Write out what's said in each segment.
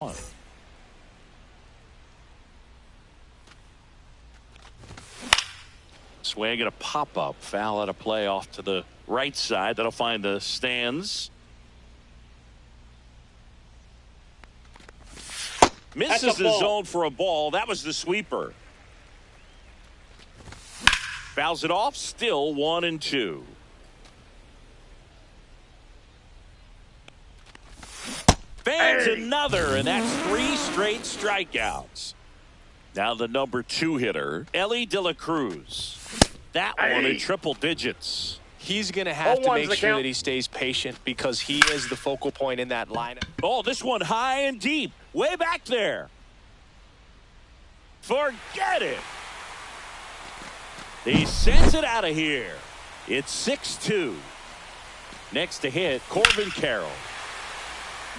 on. Swing and a pop-up foul at a play off to the right side. That'll find the stands. Misses the zone for a ball. That was the sweeper. Fouls it off. Still 1-2. Fans another, and that's 3 straight strikeouts. Now the number 2 hitter, Elly De La Cruz. That one in triple digits. He's going to have to make sure that he stays patient because he is the focal point in that lineup. Oh, this one high and deep. Way back there. Forget it. He sends it out of here. It's 6-2. Next to hit, Corbin Carroll.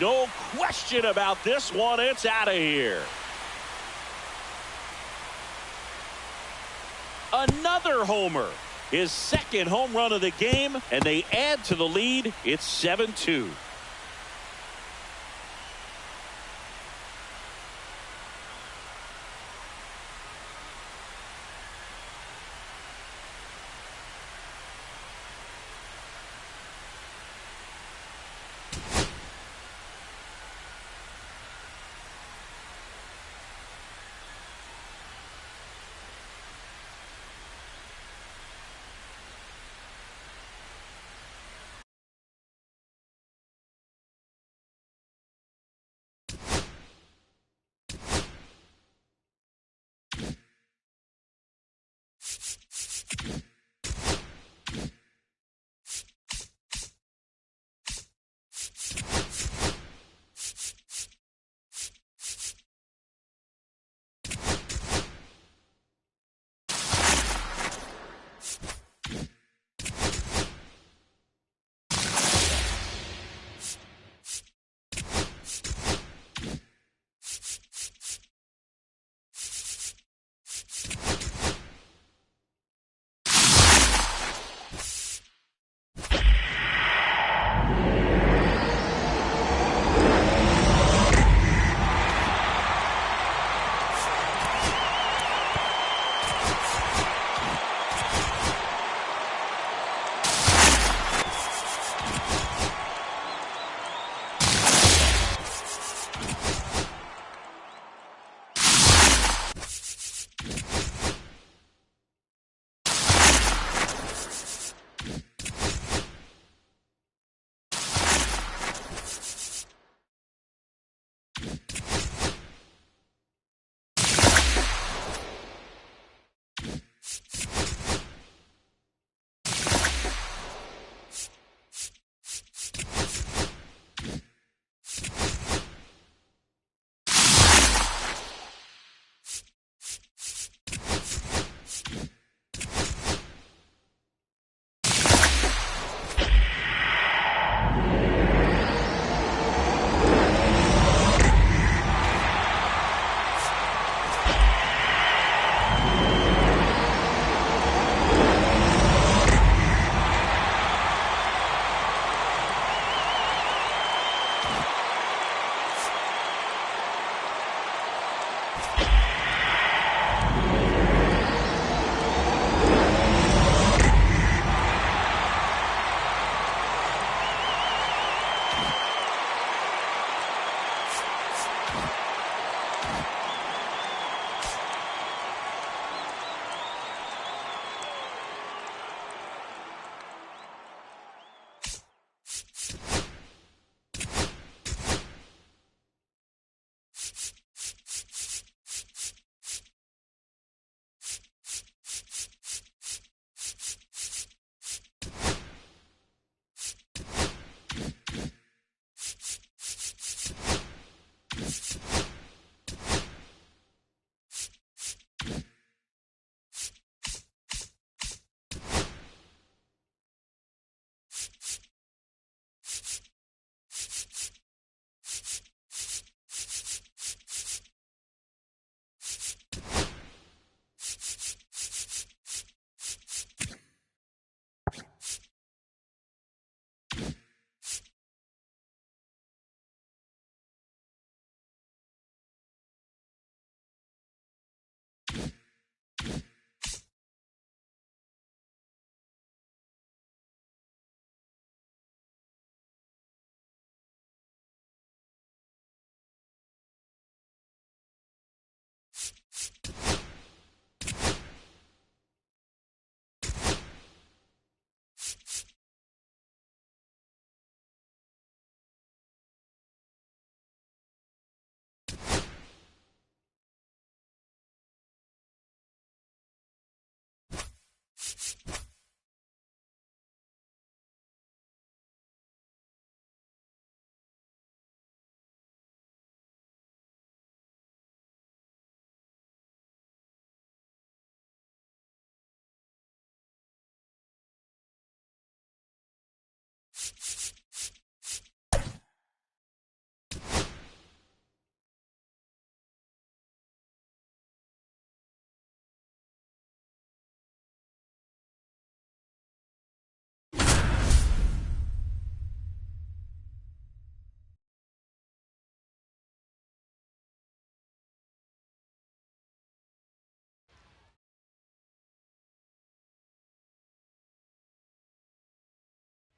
No question about this one. It's out of here. Another homer. His second home run of the game, and they add to the lead. It's 7-2.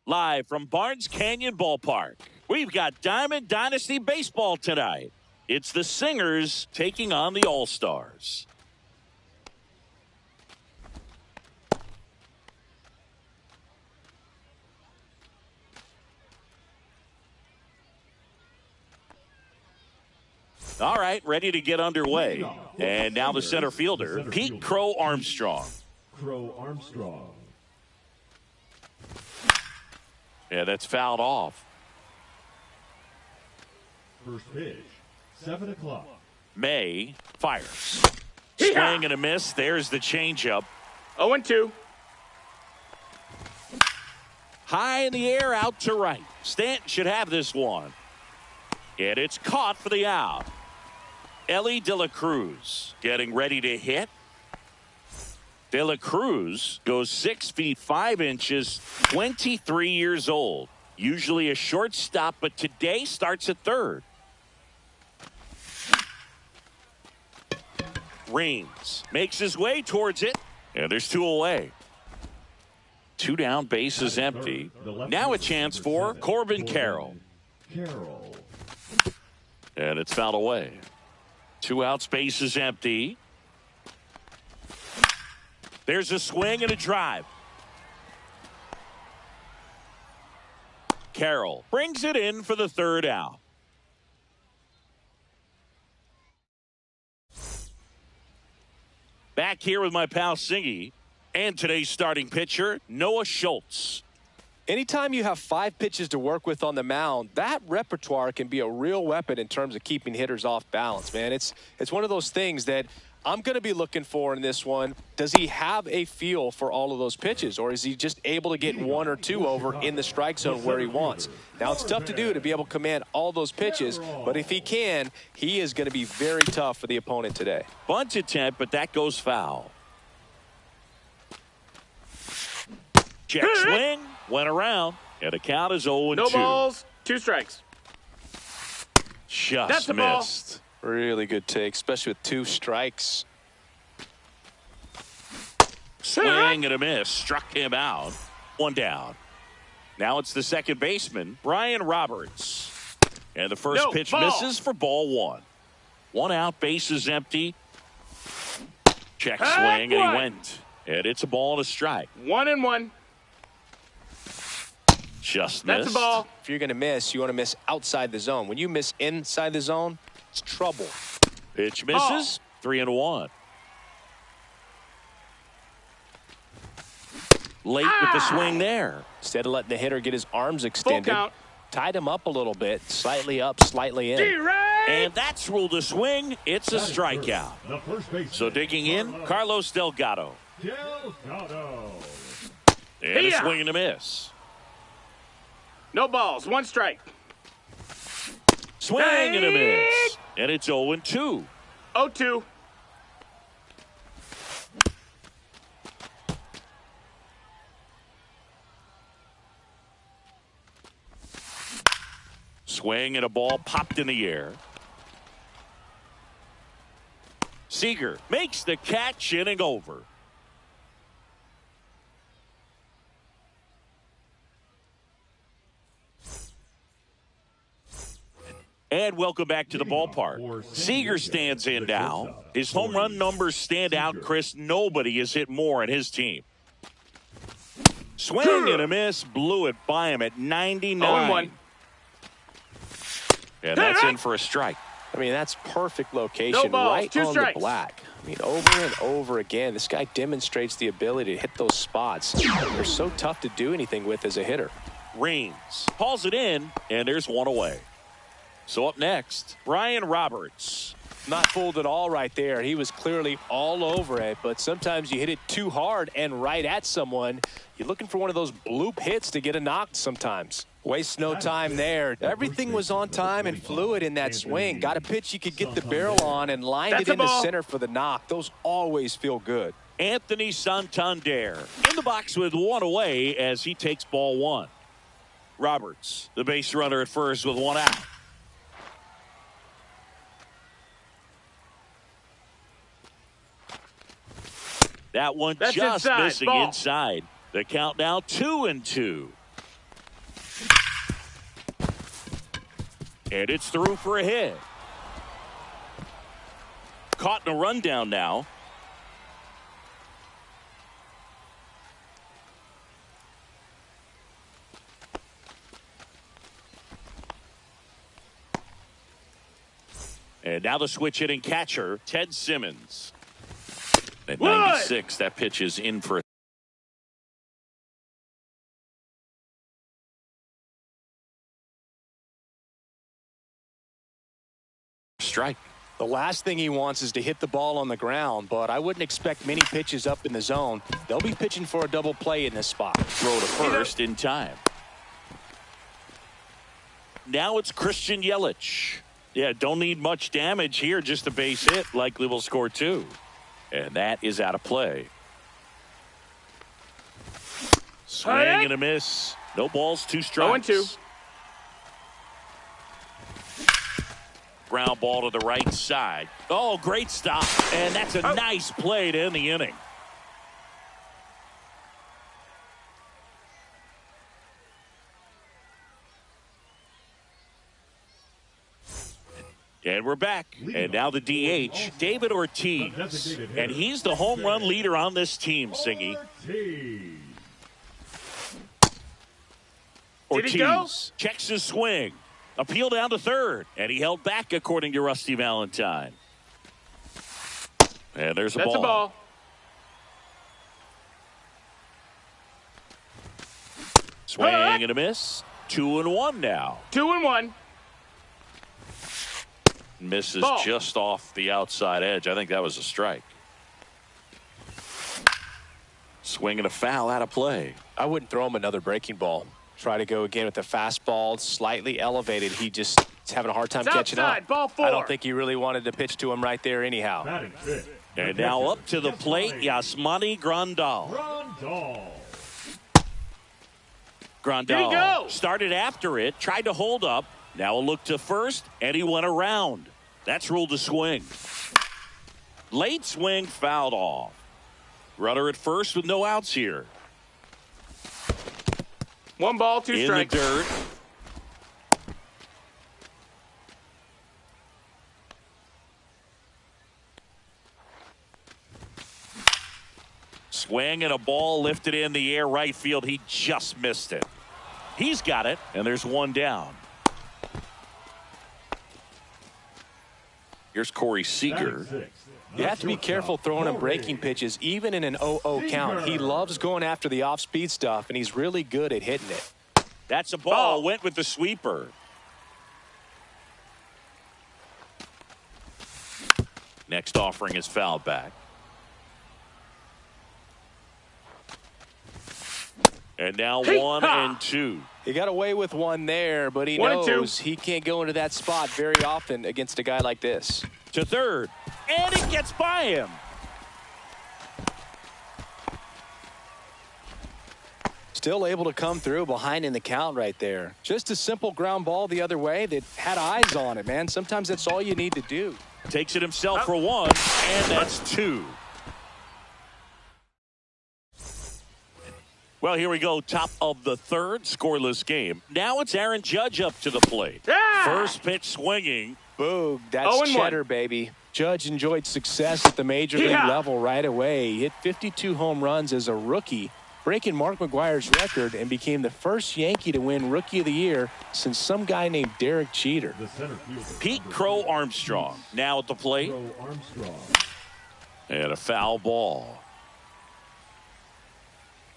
Live from Barnes Canyon Ballpark, we've got Diamond Dynasty Baseball tonight. It's the Singers taking on the All-Stars. All right, ready to get underway. And now the center fielder, Pete Crow Armstrong. Yeah, that's fouled off. First pitch, 7 o'clock. May fires. Swing and a miss. There's the changeup. 0-2. High in the air, out to right. Stanton should have this one. And it's caught for the out. Elly De La Cruz getting ready to hit. De La Cruz goes 6 feet 5 inches, 23 years old. Usually a shortstop, but today starts at third. Raines makes his way towards it, and there's 2 away. 2 down, bases empty. Now a chance for Corbin Carroll. And it's fouled away. 2 outs, bases empty. There's a swing and a drive. Carroll brings it in for the 3rd out. Back here with my pal Singy and today's starting pitcher, Noah Schultz. Anytime you have 5 pitches to work with on the mound, that repertoire can be a real weapon in terms of keeping hitters off balance, man. It's one of those things that I'm going to be looking for in this one. Does he have a feel for all of those pitches, or is he just able to get 1 or 2 over in the strike zone where he wants? Now, it's tough to do to be able to command all those pitches, but if he can, he is going to be very tough for the opponent today. Bunt attempt, but that goes foul. Check swing, went around, and the count is 0-2. No balls, 2 strikes. Just missed. Really good take, especially with 2 strikes. Swing and a miss. Struck him out. 1 down. Now it's the second baseman, Brian Roberts. And the first pitch misses for ball 1. 1 out, bases empty. Check swing, and he went. And it's a ball and a strike. 1-1. Just missed. That's a ball. If you're going to miss, you want to miss outside the zone. When you miss inside the zone, it's trouble. Pitch misses. 3-1. Late with the swing there. Instead of letting the hitter get his arms extended, tied him up a little bit, slightly up, slightly in. And that's ruled a swing. It's a strikeout. So digging in, Carlos Delgado. And a swing and a miss. No balls, 1 strike. Swing and a miss. And it's 0-2. 0-2. Swing and a ball popped in the air. Seager makes the catch, inning over. And welcome back to the ballpark. Seager stands in now. His home run numbers stand out, Chris. Nobody has hit more on his team. Swing and a miss. Blew it by him at 99. 0-1. And that's in for a strike. I mean, that's perfect location, no balls, right 2 on strikes. the black. I mean, over and over again, this guy demonstrates the ability to hit those spots. They're so tough to do anything with as a hitter. Raines hauls it in, and there's 1 away. So up next, Brian Roberts. Not fooled at all right there. He was clearly all over it, but sometimes you hit it too hard and right at someone. You're looking for one of those bloop hits to get a knock sometimes. Waste no time there. Everything was on time and fluid in that swing. Got a pitch you could get the barrel on and lined it into center for the knock. Those always feel good. Anthony Santander in the box with 1 away as he takes ball 1. Roberts, the base runner at first with 1 out. That one just missing inside. The count now 2-2. And it's through for a hit. Caught in a rundown now. And now the switch hitting catcher, Ted Simmons. At 96, that pitch is in for a strike. The last thing he wants is to hit the ball on the ground, but I wouldn't expect many pitches up in the zone. They'll be pitching for a double play in this spot. Throw to first in time. Now it's Christian Yelich. Yeah, don't need much damage here, just a base hit. Likely will score 2. And that is out of play. Swing and a miss. No balls, 2 strikes. 0-2. Ground ball to the right side. Oh, great stop. And that's a nice play to end the inning. And we're back. And now the DH, David Ortiz. And he's the home run leader on this team, Singy. Ortiz checks his swing. Appeal down to third. And he held back, according to Rusty Valentine. And there's a ball. That's a ball. Swing and a miss. 2-1 now. 2-1. Misses Ball. just off the outside edge. I think that was a strike. Swing and a foul out of play. I wouldn't throw him another breaking ball. Try to go again with the fastball, slightly elevated. He just is having a hard time catching up. Ball 4. I don't think he really wanted to pitch to him right there anyhow. Batting fifth. And now up to the plate, Yasmani Grandal. Grandal started after it, tried to hold up. Now a look to first, and he went around. That's ruled a swing. Late swing fouled off. Runner at first with no outs here. 1 ball, 2 strikes. In the dirt. Swing and a ball lifted in the air right field. He just missed it. He's got it, and there's 1 down. Here's Corey Seager. You have to be careful throwing him breaking pitches, even in an 0-0 count. He loves going after the off-speed stuff, and he's really good at hitting it. That's a ball. Went with the sweeper. Next offering is fouled back. And now 1-2. He got away with 1 there, but he knows he can't go into that spot very often against a guy like this. To third, and it gets by him. Still able to come through behind in the count right there. Just a simple ground ball the other way that had eyes on it, man. Sometimes that's all you need to do. Takes it himself for 1, and that's 2. Well, here we go. Top of the third, scoreless game. Now it's Aaron Judge up to the plate. First pitch swinging. Boog, that's cheddar, baby. Judge enjoyed success at the major league level right away. He hit 52 home runs as a rookie, breaking Mark McGwire's record, and became the first Yankee to win Rookie of the Year since some guy named Derek Jeter. Pete Crow Armstrong now at the plate. And a foul ball.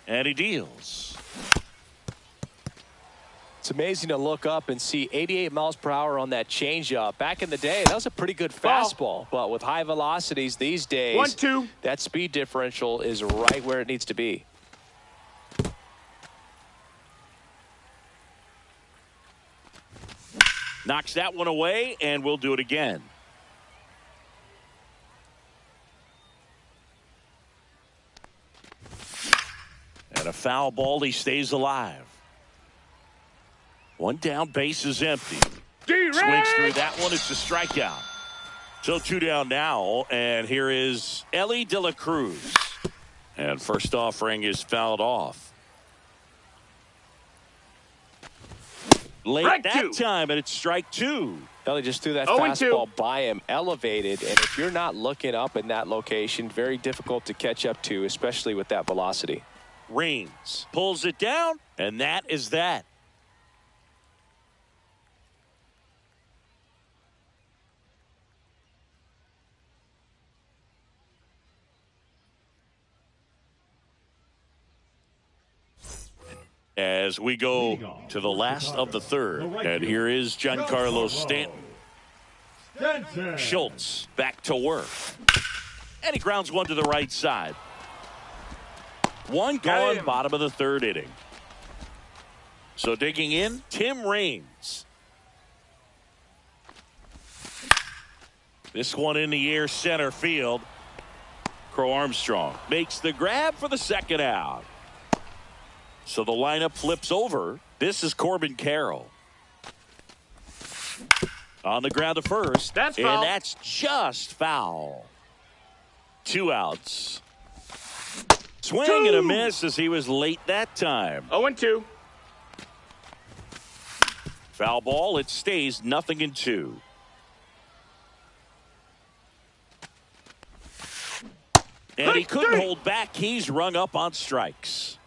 And he deals. It's amazing to look up and see 88 miles per hour on that changeup. Back in the day, that was a pretty good fastball. But with high velocities these days, 1-2. That speed differential is right where it needs to be. Knocks that one away, and we'll do it again. And a foul ball, he stays alive. 1 down, base is empty. Swings through that one, it's a strikeout. So 2 down now, and here is Elly De La Cruz. And first offering is fouled off. Late Strike that two. time, and it's strike two. Ellie just threw that 0-2. fastball by him, elevated, and if you're not looking up in that location, very difficult to catch up to, especially with that velocity. Raines pulls it down, and that is that. As we go to the last of the third, and here is Giancarlo Stanton. Schultz back to work, and he grounds one to the right side. One gone, bottom of the third inning. So digging in, Tim Raines. This one in the air, center field. Crow Armstrong makes the grab for the second out. So the lineup flips over. This is Corbin Carroll. On the ground to first. That's foul. And that's just foul. 2 outs. Swing and a miss as he was late that time. 0-2. Foul ball. It stays 0-2. And he couldn't hold back. He's rung up on strikes.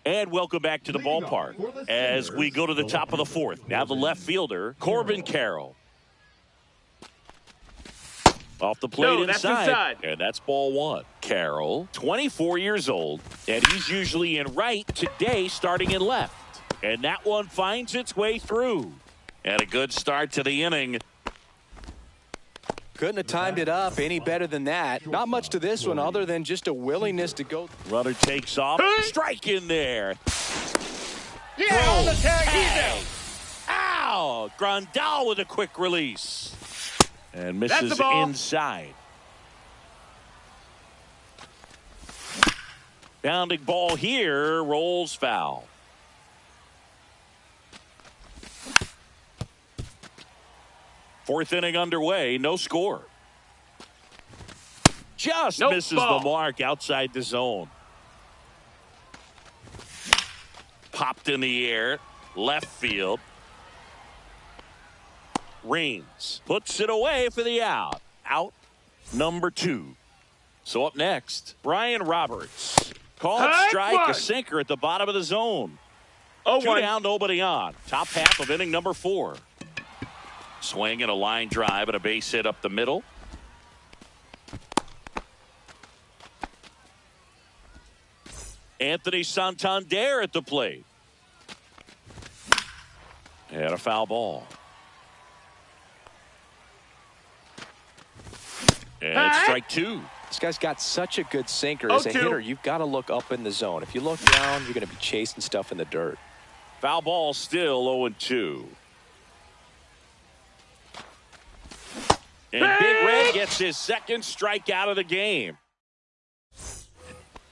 And welcome back to the ballpark as we go to the top of the fourth. Now the left fielder, Corbin Carroll. Off the plate inside. And that's ball one. Carroll, 24 years old, and he's usually in right, today starting in left. And that one finds its way through. And a good start to the inning. Couldn't have timed it up any better than that. Not much to this one other than just a willingness to go. Runner takes off. Strike in there. Yeah, on the tag, he's out. Ow! Grandal with a quick release. And That's misses the ball. inside. Bounding ball here, rolls foul. Fourth inning underway, no score. Just misses the mark outside the zone. Popped in the air, left field. Raines puts it away for the out. Out number 2. So up next, Brian Roberts. Called strike, a sinker at the bottom of the zone. 2 down, nobody on. Top half of inning number 4. Swing and a line drive and a base hit up the middle. Anthony Santander at the plate. And a foul ball. And it's strike 2. This guy's got such a good sinker. As a hitter, you've got to look up in the zone. If you look down, you're going to be chasing stuff in the dirt. Foul ball still 0-2. And Big Red gets his second strikeout of the game.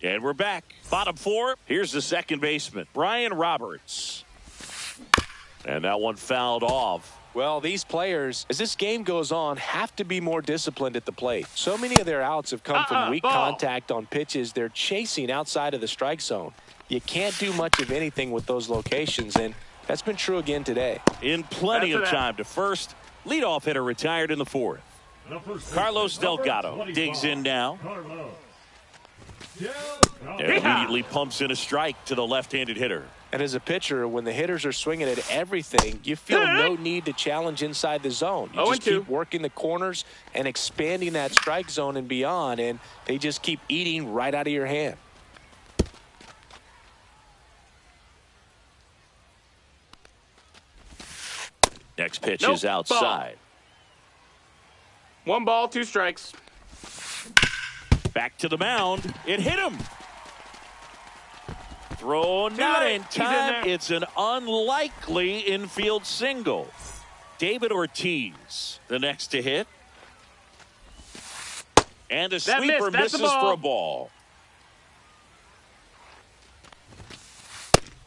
And we're back. Bottom 4. Here's the second baseman, Brian Roberts. And that one fouled off. Well, these players, as this game goes on, have to be more disciplined at the plate. So many of their outs have come from weak contact on pitches they're chasing outside of the strike zone. You can't do much of anything with those locations, and that's been true again today. In plenty of time to first. Leadoff hitter retired in the 4th. Carlos Delgado digs in now. And immediately pumps in a strike to the left-handed hitter. And as a pitcher, when the hitters are swinging at everything, you feel no need to challenge inside the zone. You just keep working the corners and expanding that strike zone and beyond, and they just keep eating right out of your hand. Next pitch is outside. 1 ball, 2 strikes. Back to the mound. It hit him. Throw not in time. It's an unlikely infield single. David Ortiz, the next to hit. And a sweeper misses for a ball.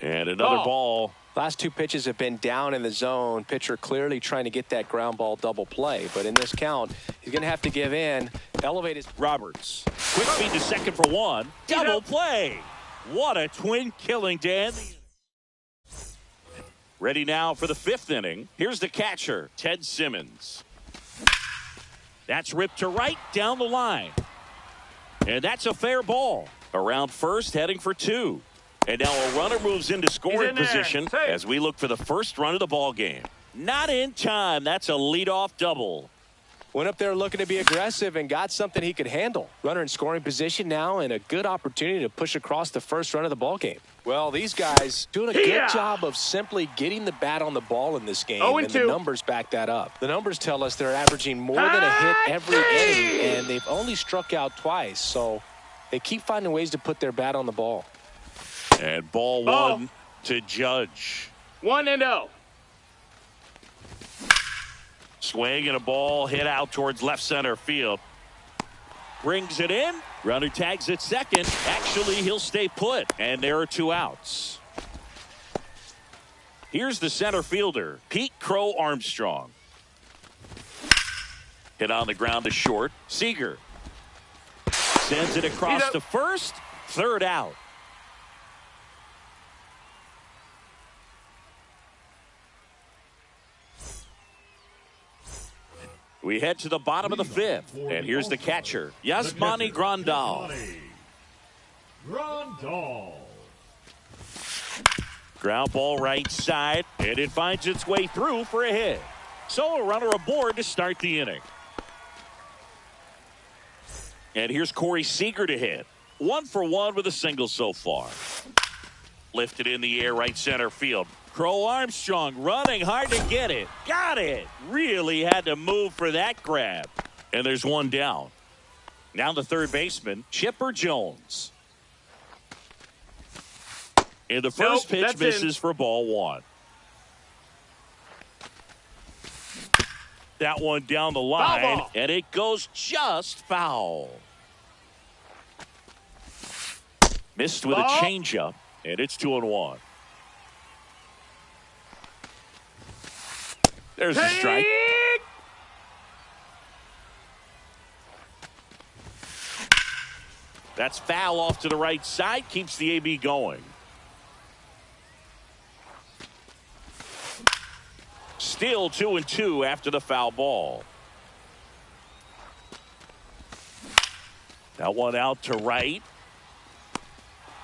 And another ball Last two pitches have been down in the zone. Pitcher clearly trying to get that ground ball double play. But in this count, he's going to have to give in. Elevate his. Roberts. Quick feed to second for one. Double play. What a twin killing, Dan. Ready now for the fifth inning. Here's the catcher, Ted Simmons. That's ripped to right down the line. And that's a fair ball. Around first, heading for two. And now a runner moves into scoring position as we look for the first run of the ball game. Not in time. That's a leadoff double. Went up there looking to be aggressive and got something he could handle. Runner in scoring position now and a good opportunity to push across the first run of the ball game. Well, these guys doing a good job of simply getting the bat on the ball in this game, and the numbers back that up. The numbers tell us they're averaging more than a hit every inning, and they've only struck out twice, so they keep finding ways to put their bat on the ball. And ball one to Judge. 1-0. Swing and a ball hit out towards left center field. Brings it in. Runner tags at second. Actually, he'll stay put. And there are two outs. Here's the center fielder, Pete Crow Armstrong. Hit on the ground to short. Seager sends it across to first. Third out. We head to the bottom of the fifth, and here's the catcher, Yasmani Grandal. Ground ball right side, and it finds its way through for a hit. So a runner aboard to start the inning. And here's Corey Seager to hit. 1 for 1 with a single so far. Lifted in the air right center field. Crow Armstrong running hard to get it. Got it. Really had to move for that grab. And there's one down. Now the third baseman, Chipper Jones. And the first pitch misses for ball one. That one down the line, and it goes just foul. Missed with a changeup, and it's 2-1. There's a strike. That's foul off to the right side. Keeps the AB going. Still 2-2 after the foul ball. That one out to right.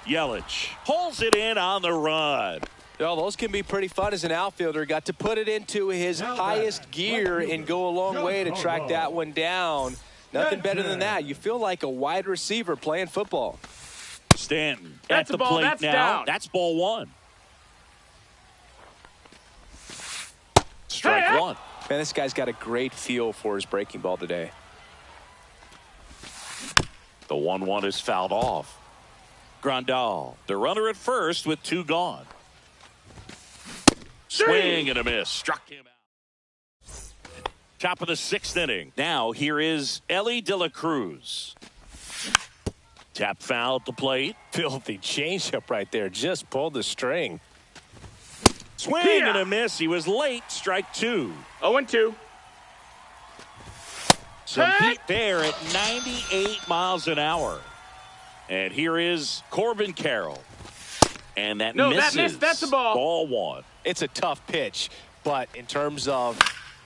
Yelich pulls it in on the run. Well, those can be pretty fun as an outfielder. Got to put it into his highest gear and go a long way to track that one down. Nothing better than that. You feel like a wide receiver playing football. Stanton at the plate now. That's ball one. Strike one. Man, this guy's got a great feel for his breaking ball today. The 1-1 is fouled off. Grandal, the runner at first with two gone. Swing and a miss. Struck him out. Top of the sixth inning. Now here is Elly De La Cruz. Tap foul at the plate. Filthy changeup right there. Just pulled the string. Swing and a miss. He was late. Strike two. 0-2. Some heat there at 98 miles an hour. And here is Corbin Carroll. And that misses. That missed. That's a ball. Ball one. It's a tough pitch, but in terms of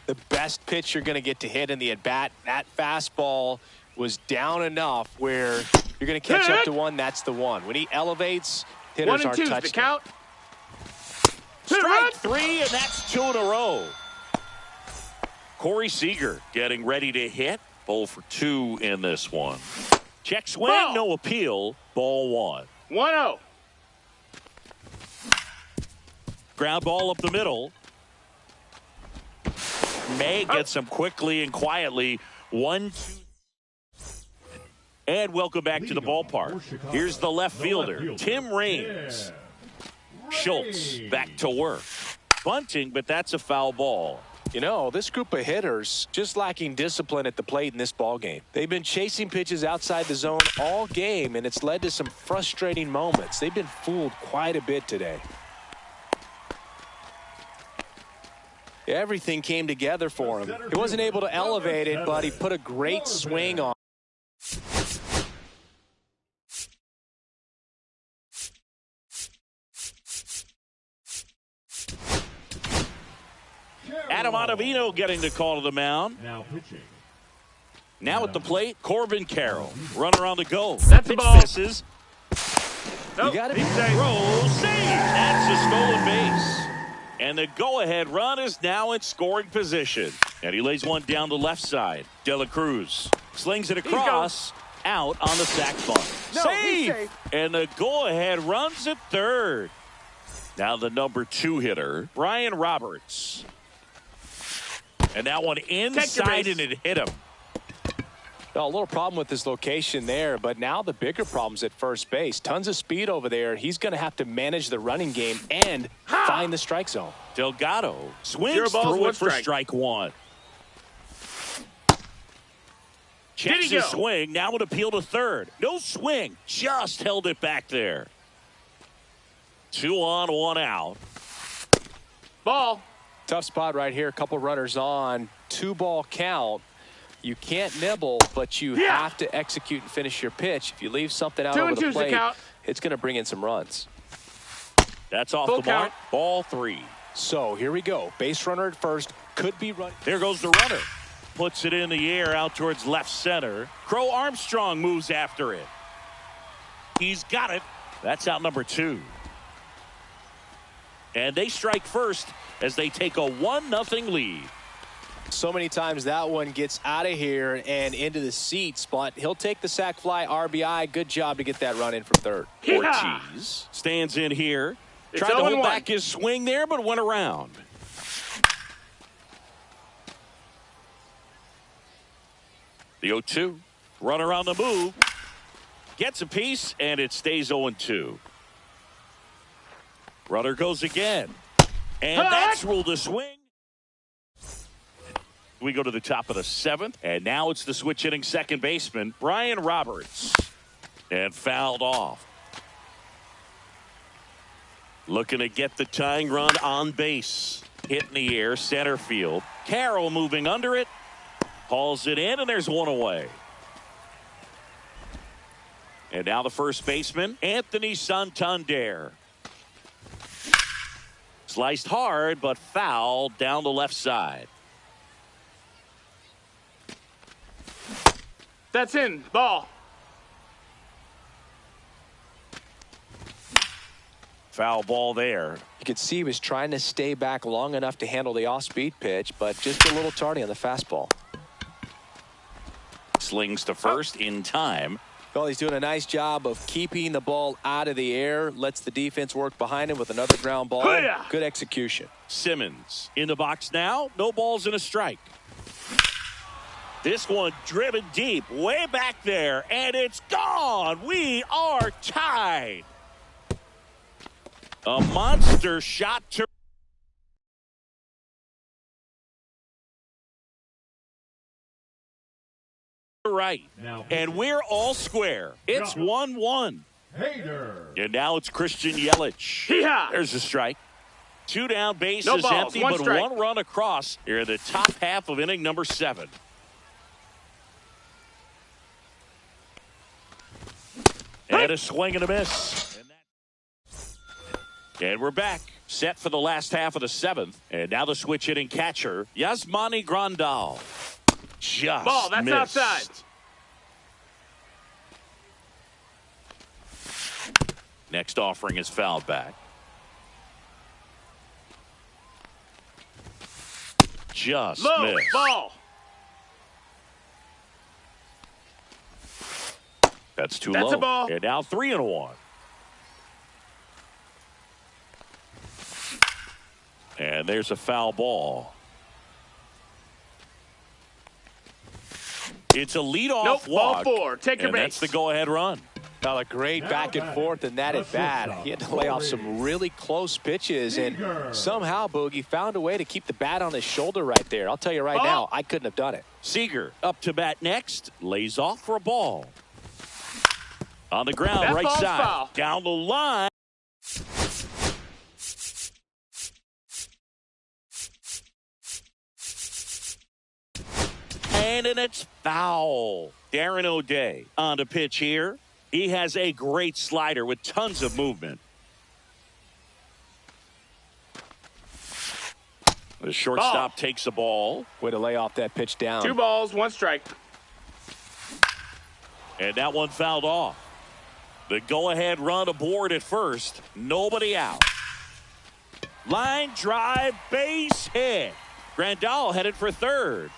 the best pitch you're going to get to hit in the at-bat, that fastball was down enough where you're going to catch up to one. That's the one. When he elevates, hitters aren't touching. 1-2 the count. Strike three, and that's two in a row. Corey Seager getting ready to hit. 0 for 2 in this one. Check swing, no appeal. Ball one. 1-0. Ground ball up the middle. May gets him quickly and quietly. 1-2. And welcome back to the ballpark. Here's the left fielder, Tim Raines. Schultz back to work. Bunting, but that's a foul ball. You know, this group of hitters just lacking discipline at the plate in this ball game. They've been chasing pitches outside the zone all game, and it's led to some frustrating moments. They've been fooled quite a bit today. Everything came together for him. He wasn't able to elevate it, but he put a great swing on. Adam Ottavino getting the call to the mound. Now pitching. Now at the plate, Corbin Carroll. Runner on the go. That's a Pitch ball. misses. Nope, You gotta he's be safe. Throw, save. That's a stolen base. And the go-ahead run is now in scoring position. And he lays one down the left side. De La Cruz slings it across, out on the sac bunt. No, he's safe. And the go-ahead runs at third. Now the number 2 hitter, Brian Roberts. And that one inside, and it hit him. Well, a little problem with his location there, but now the bigger problem's at first base. Tons of speed over there. He's going to have to manage the running game and find the strike zone. Delgado swings 0 balls, through 1 it for strike. strike 1. Checks he his go? swing. Now an appeal to third. No swing. Just held it back there. 2 on, 1 out. Ball. Tough spot right here. A couple runners on. 2-ball count. You can't nibble, but you have to execute and finish your pitch. If you leave something out 2 over and the 2's the plate, count. it's going to bring in some runs. That's off Full the mark. count. Ball 3. So here we go. Base runner at first. Could be run. There goes the runner. Puts it in the air out towards left center. Crow Armstrong moves after it. He's got it. That's out number 2. And they strike first as they take a 1-0 lead. So many times that one gets out of here and into the seats, but he'll take the sac fly RBI. Good job to get that run in from third. Yeehaw! Ortiz stands in here. It's Tried to hold 0-1. back his swing there, but went around. The 0-2. Runner on the move. Gets a piece, and it stays 0-2. Runner goes again. And that's ruled a swing. We go to the top of the 7th, and now it's the switch hitting second baseman, Brian Roberts. And fouled off. Looking to get the tying run on base. Hit in the air, center field. Carroll moving under it. Hauls it in, and there's one away. And now the first baseman, Anthony Santander. Sliced hard, but fouled down the left side. That's in. Ball. Foul ball there. You could see he was trying to stay back long enough to handle the off-speed pitch, but just a little tardy on the fastball. Slings to first in time. Well, he's doing a nice job of keeping the ball out of the air. Lets the defense work behind him with another ground ball. Hi-ya! Good execution. Simmons in the box now. No balls and a strike. This one driven deep, way back there, and it's gone. We are tied. A monster shot to right. Now And we're all square. It's 1-1. Hader. And now it's Christian Yelich. Yeehaw! There's a strike. 2 down, base No is balls, empty, 1 but strike. 1 run across here in the top half of inning number 7. And a swing and a miss. And we're back. Set for the last half of the 7th. And now the switch hitting catcher, Yasmani Grandal. Just Ball. That's missed. outside. Next offering is fouled back. Just Low. missed. Ball. That's too That's low. a ball. And now 3-1. And there's a foul ball. It's a leadoff Nope, ball walk. 4. Take your And that's base. the go-ahead run. Well, a great Now back and back. forth in that at bat. He had to lay off some really close pitches, and somehow Boogie found a way to keep the bat on his shoulder right there. I'll tell you right now, I couldn't have done it. Seager up to bat next. Lays off for a ball. On the ground, That right ball's side. foul. Down the line. And it's foul. Darren O'Day on the pitch here. He has a great slider with tons of movement. The shortstop takes the ball. Way to lay off that pitch down. 2 balls, 1 strike. And that one fouled off. The go-ahead run aboard at first. Nobody out. Line drive, base hit. Grandal headed for third.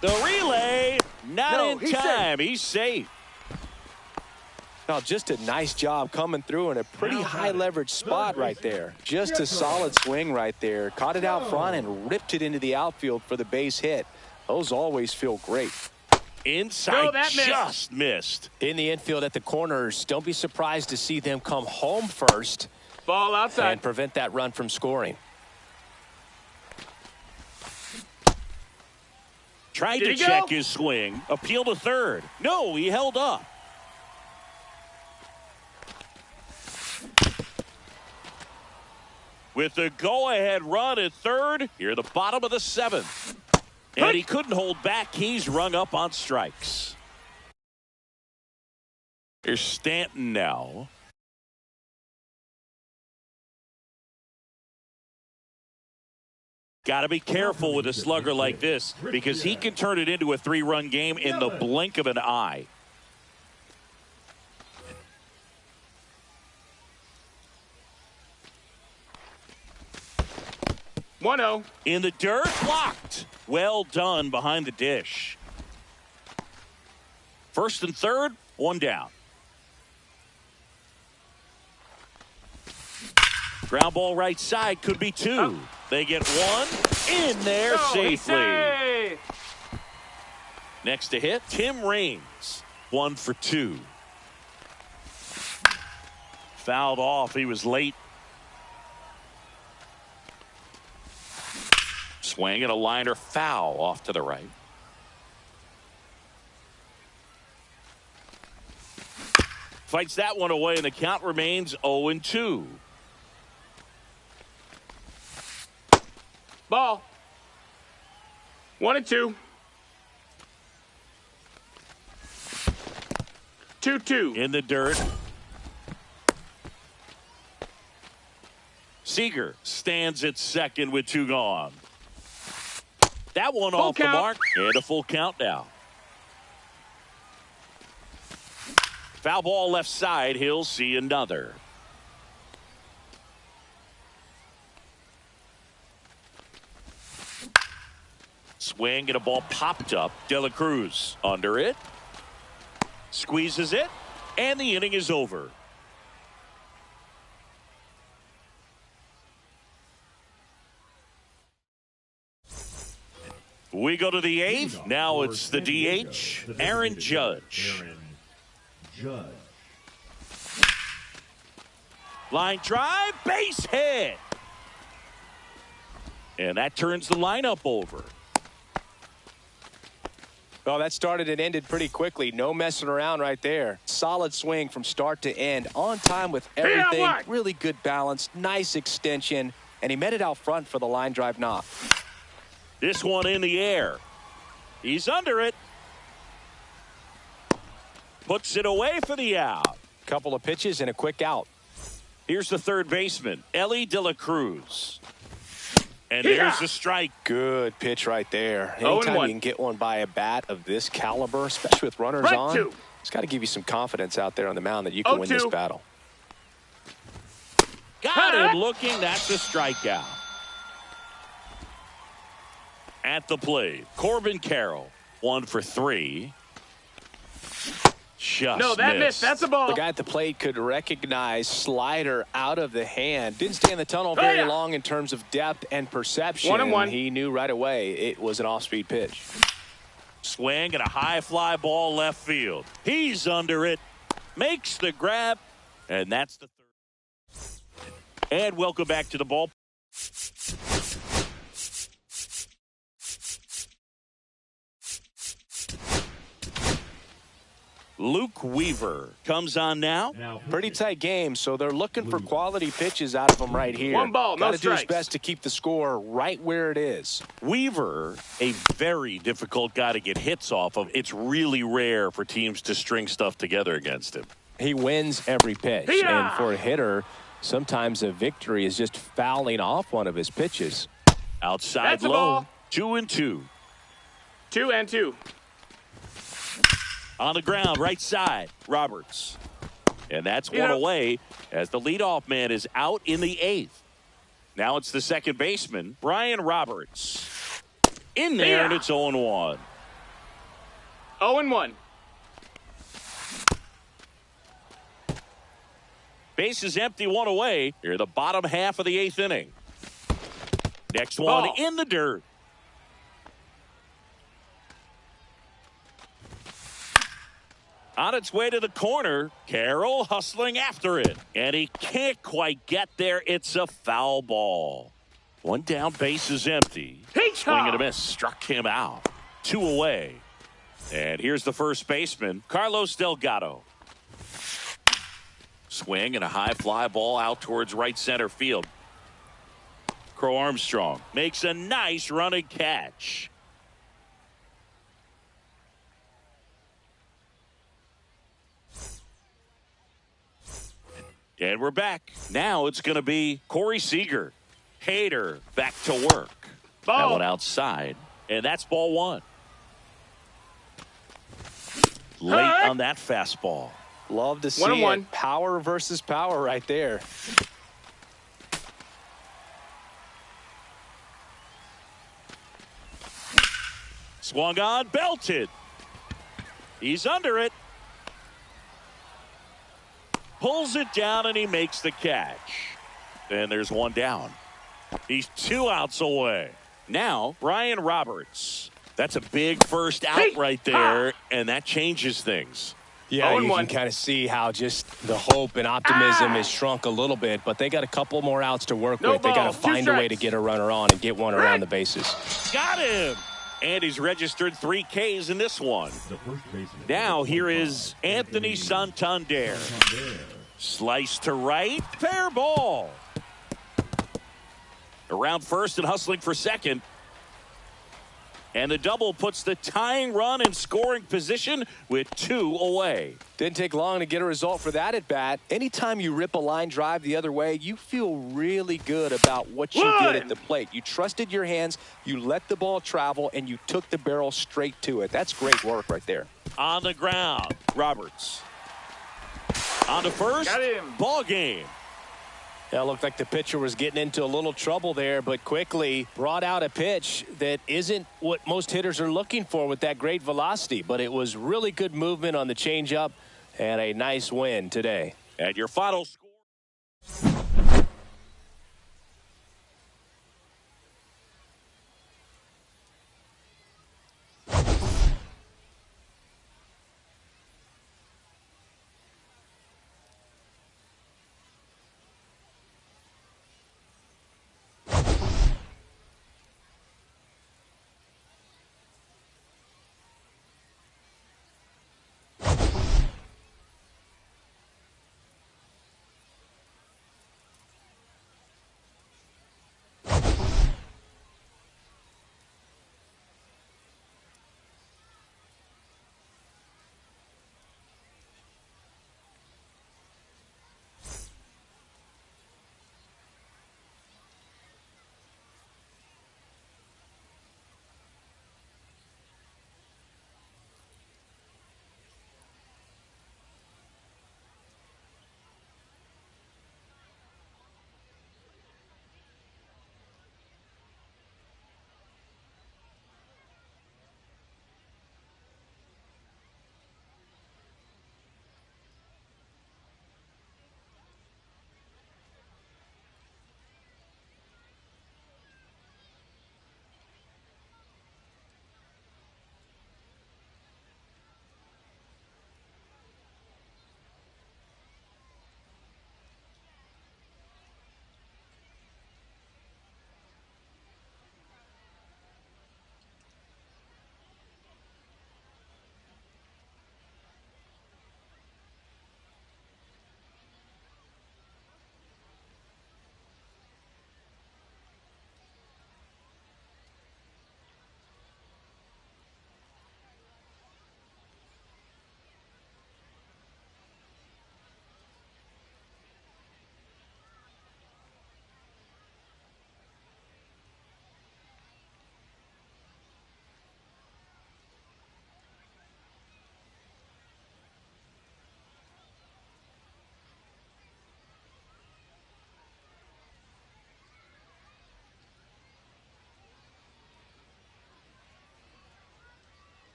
The relay, not in time. He's safe. Now, just a nice job coming through in a pretty high leverage spot right there. Just a solid swing right there. Caught it out front and ripped it into the outfield for the base hit. Those always feel great. Inside, just missed. In the infield at the corners, don't be surprised to see them come home first. Ball outside. And prevent that run from scoring. Tried to check his swing. Appeal to third. No, he held up. With the go-ahead run at third, here the bottom of the 7th. And he couldn't hold back. He's rung up on strikes. Here's Stanton now. Got to be careful with a slugger like this because he can turn it into a 3-run game in the blink of an eye. One-0. In the dirt, blocked. Well done behind the dish. First and third, 1 down. Ground ball right side, could be 2. They get 1 in there safely. Next to hit, Tim Raines. 1 for 2. Fouled off. He was late. Swing and a liner foul off to the right. Fights that one away, and the count remains 0-2. Ball. 1-2. 2-2. In the dirt. Seager stands at second with 2 gone. That one Full off count. the mark. And a full count now. Foul ball left side. He'll see another. Swing and a ball popped up. De La Cruz under it. Squeezes it. And the inning is over. We go to the 8th. Now it's the DH, Aaron Judge. Line drive, base hit. And that turns the lineup over. Well, that started and ended pretty quickly. No messing around right there. Solid swing from start to end. On time with everything. Really good balance. Nice extension. And he met it out front for the line drive knock. This one in the air. He's under it. Puts it away for the out. Couple of pitches and a quick out. Here's the third baseman, Elly De La Cruz. And there's the strike. Good pitch right there. Anytime you can get one by a bat of this caliber, especially with runners on, it's got to give you some confidence out there on the mound that you can win this battle. Got him looking. That's a strikeout. At the plate, Corbin Carroll, 1 for 3. No, that missed. That's a ball. The guy at the plate could recognize slider out of the hand. Didn't stay in the tunnel very long in terms of depth and perception. 1-1. He knew right away it was an off-speed pitch. Swing and a high fly ball left field. He's under it. Makes the grab. And that's the third. And welcome back to the ball. Luke Weaver comes on now. Pretty tight game, so they're looking for quality pitches out of him right here. One ball, no Gotta do his strikes. best to keep the score right where it is. Weaver, a very difficult guy to get hits off of. It's really rare for teams to string stuff together against him. He wins every pitch, Yeah. and for a hitter, sometimes a victory is just fouling off one of his pitches. Outside That's a low, ball. 2-2. 2-2. On the ground, right side, Roberts. And that's one away as the leadoff man is out in the 8th. Now it's the second baseman, Brian Roberts. In there, and it's 0-1. 0-1. Base is empty, one away. Here, the bottom half of the 8th inning. Next one Ball. in the dirt. On its way to the corner, Carroll hustling after it. And he can't quite get there. It's a foul ball. One down, base is empty. Swing and a miss. Struck him out. 2 away. And here's the first baseman, Carlos Delgado. Swing and a high fly ball out towards right center field. Crow Armstrong makes a nice running catch. And we're back. Now it's going to be Corey Seager. Hader back to work. Ball. That one outside. And that's ball 1. Late on that fastball. Love to see 1-1. it. Power versus power right there. Swung on, belted. He's under it. Pulls it down, and he makes the catch. And there's one down. He's 2 outs away. Now, Brian Roberts. That's a big first out right there, and that changes things. Yeah, you 0-1. can kind of see how just the hope and optimism is shrunk a little bit, but they got a couple more outs to work No with. They got balls, to 2 find a way to strikes. get a runner on and get one around the bases. Got him! And he's registered 3 Ks in this one. The first baseman. Now here is Anthony Santander. Slice to right, fair ball. Around first and hustling for second. And the double puts the tying run in scoring position with 2 away. Didn't take long to get a result for that at bat. Anytime you rip a line drive the other way, you feel really good about what you did at the plate. You trusted your hands, you let the ball travel, and you took the barrel straight to it. That's great work right there. On the ground, Roberts. On to first, Got him. ball game. Yeah, it looked like the pitcher was getting into a little trouble there, but quickly brought out a pitch that isn't what most hitters are looking for with that great velocity. But it was really good movement on the changeup and a nice win today. And your final score.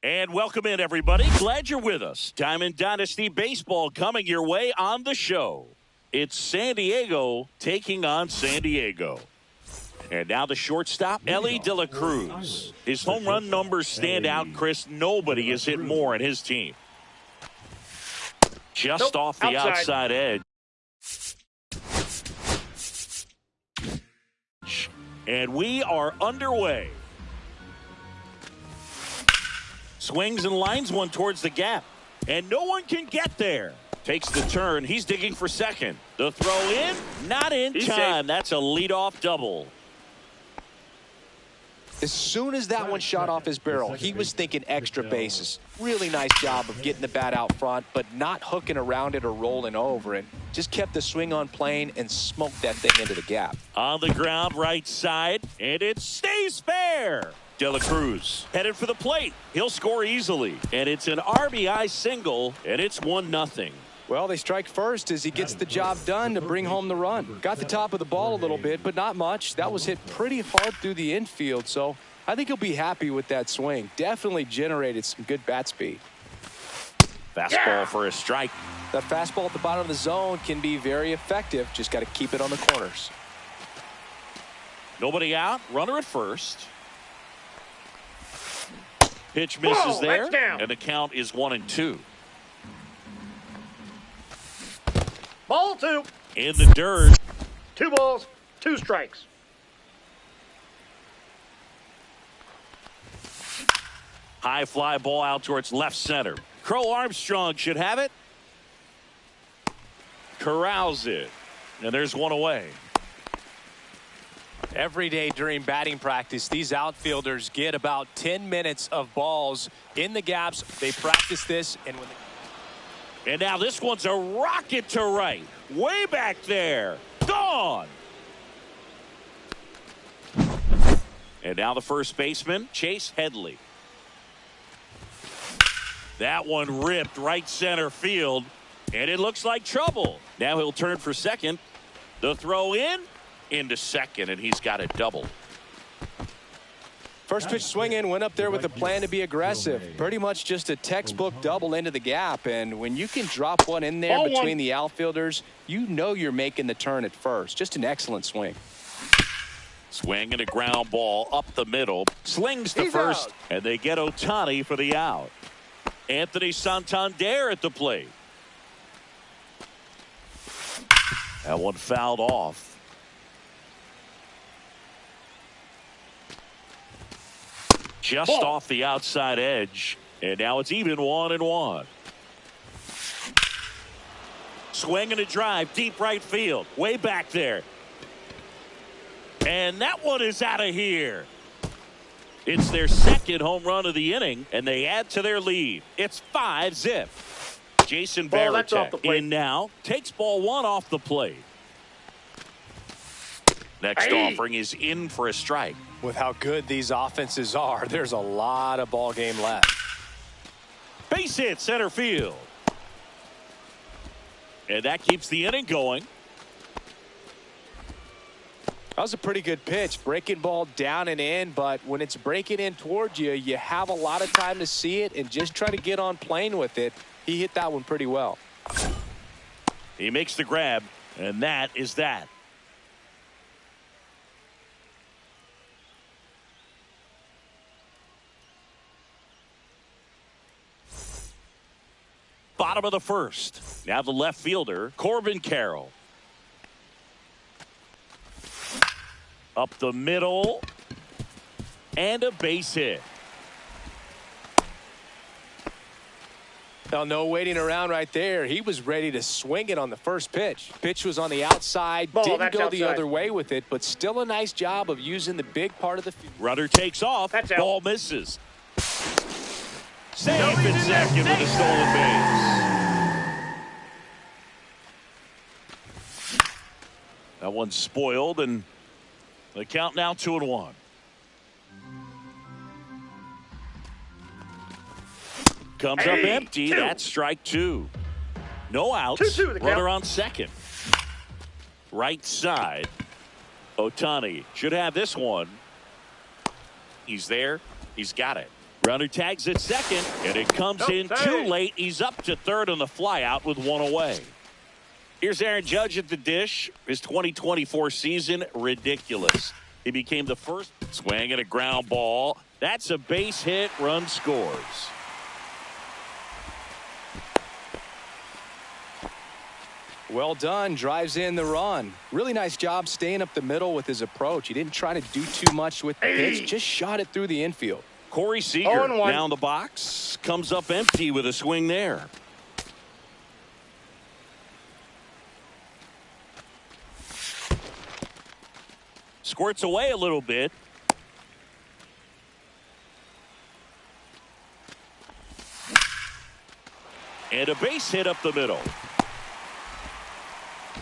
And welcome in, everybody. Glad you're with us. Diamond Dynasty Baseball coming your way on the show. It's San Diego taking on San Diego. And now the shortstop, Elly De La Cruz. His home run numbers stand out, Chris. Nobody has hit more in his team. Just off the outside edge. And we are underway. Swings and lines one towards the gap. And no one can get there. Takes the turn. He's digging for second. The throw in. Not in time. That's a leadoff double. As soon as that one shot off his barrel, he was thinking extra bases. Really nice job of getting the bat out front, but not hooking around it or rolling over it. Just kept the swing on plane and smoked that thing into the gap. On the ground, right side, and it stays fair. De La Cruz headed for the plate. He'll score easily, and it's an RBI single, and it's 1-0. Well, they strike first as he gets the job done to bring home the run. Got the top of the ball a little bit, but not much. That was hit pretty hard through the infield, so I think he'll be happy with that swing. Definitely generated some good bat speed. Fastball for a strike. That fastball at the bottom of the zone can be very effective. Just got to keep it on the corners. Nobody out. Runner at first. Pitch misses there, and the count is 1-2. Ball 2. In the dirt. 2 balls, 2 strikes. High fly ball out towards left center. Crow Armstrong should have it. Corrals it. And there's one away. Every day during batting practice, these outfielders get about 10 minutes of balls in the gaps. They practice this, and when and now this one's a rocket to right. Way back there. Gone. And now the first baseman, Chase Headley. That one ripped right center field, and it looks like trouble. Now he'll turn for second. The throw in. Into second, and he's got a double. First pitch swinging, went up there with a plan to be aggressive. Pretty much just a textbook double into the gap, and when you can drop one in there between the outfielders, you know you're making the turn at first. Just an excellent swing. Swing and a ground ball up the middle. Slings to first, and they get Ohtani for the out. Anthony Santander at the plate. That one fouled off. Just off the outside edge, and now it's even 1-1. Swing and a drive, deep right field, way back there. And that one is out of here. It's their second home run of the inning, and they add to their lead. It's 5-0. Jason Varitek in now. Takes ball one off the plate. Next offering is in for a strike. With how good these offenses are, there's a lot of ball game left. Base hit center field. And that keeps the inning going. That was a pretty good pitch. Breaking ball down and in, but when it's breaking in towards you, you have a lot of time to see it and just try to get on plane with it. He hit that one pretty well. He makes the grab, and that is that. Bottom of the first. Now the left fielder, Corbin Carroll. Up the middle. And a base hit. Now, no waiting around right there. He was ready to swing it on the first pitch. Pitch was on the outside. Didn't go the other way with it, but still a nice job of using the big part of the field. Runner takes off. Ball misses. Safe in second with a stolen base. That one's spoiled, and the count now 2-1. Comes up empty. That's strike two. No outs. Runner on second. Right side. Ohtani should have this one. He's there. He's got it. Runner tags at second, and it comes in too late. He's up to third on the flyout with one away. Here's Aaron Judge at the dish. His 2024 season, ridiculous. He became the first swing at a ground ball. That's a base hit. Run scores. Well done. Drives in the run. Really nice job staying up the middle with his approach. He didn't try to do too much with the pitch. Just shot it through the infield. Corey Seager down the box. Comes up empty with a swing there. Squirts away a little bit. And a base hit up the middle.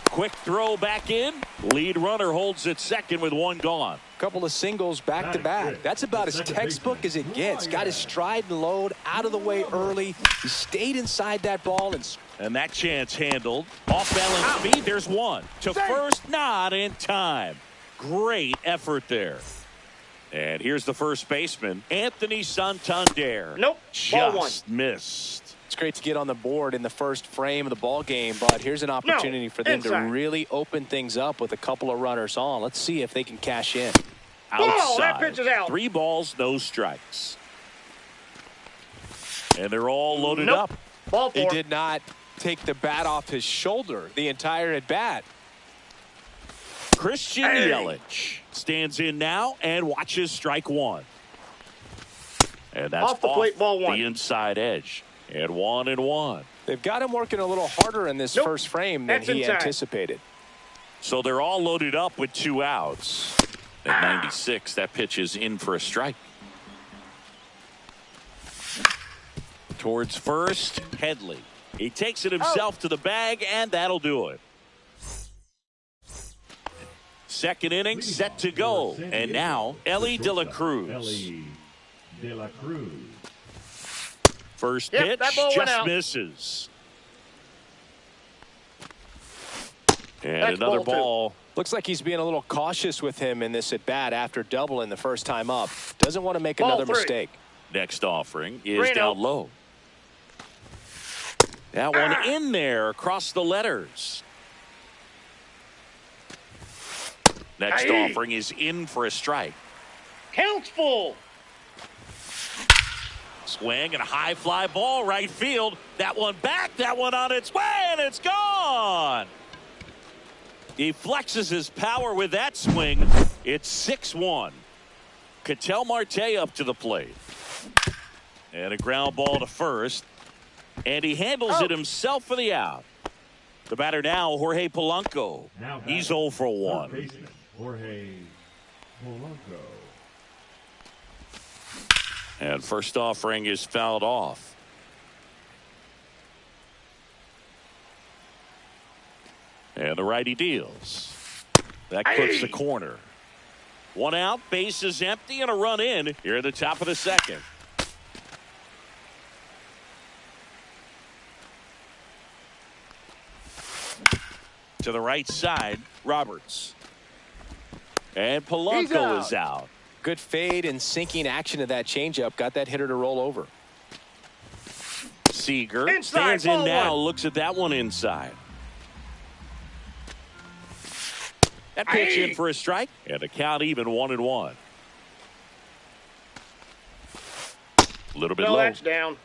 Quick throw back in. Lead runner holds at second with one gone. Couple of singles back to back. That's about as textbook as it gets. Got his stride and load out of the way early. He stayed inside that ball. And that chance handled. Off balance speed. There's one. To first, not in time. Great effort there. And here's the first baseman, Anthony Santander. Nope. Just missed. It's great to get on the board in the first frame of the ball game, but here's an opportunity for them to really open things up with a couple of runners on. Let's see if they can cash in. Outside. That pitch is out. 3 balls, no strikes. And they're all loaded up. Ball 4. He did not take the bat off his shoulder the entire at bat. Christian Yelich stands in now and watches strike one. And that's off the plate, ball 1. The inside edge. And 1-1. They've got him working a little harder in this first frame than he anticipated. So they're all loaded up with 2 outs. At 96, that pitch is in for a strike. Towards first, Headley. He takes it himself to the bag, and that'll do it. Second inning set to go. And now, Elly De La Cruz. Elly De La Cruz. First pitch just misses. And another ball. Looks like he's being a little cautious with him in this at bat after doubling the first time up. Doesn't want to make another mistake. Next offering is down low. That one in there across the letters. Next offering is in for a strike. Count's full. Swing and a high fly ball right field. That one back, that one on its way, and it's gone. He flexes his power with that swing. It's 6-1. Ketel Marte up to the plate. And a ground ball to first. And he handles it himself for the out. The batter now, Jorge Polanco. He's 0 for 1. Jorge Polanco. And first offering is fouled off. And the righty deals. That clips the corner. One out, base is empty, and a run in here at the top of the second. To the right side, Roberts. And Polanco is out. Good fade and sinking action of that changeup. Got that hitter to roll over. Seager stands in now, looks at that one inside. That pitch in for a strike, and a count even 1-1. A little bit low. That's down.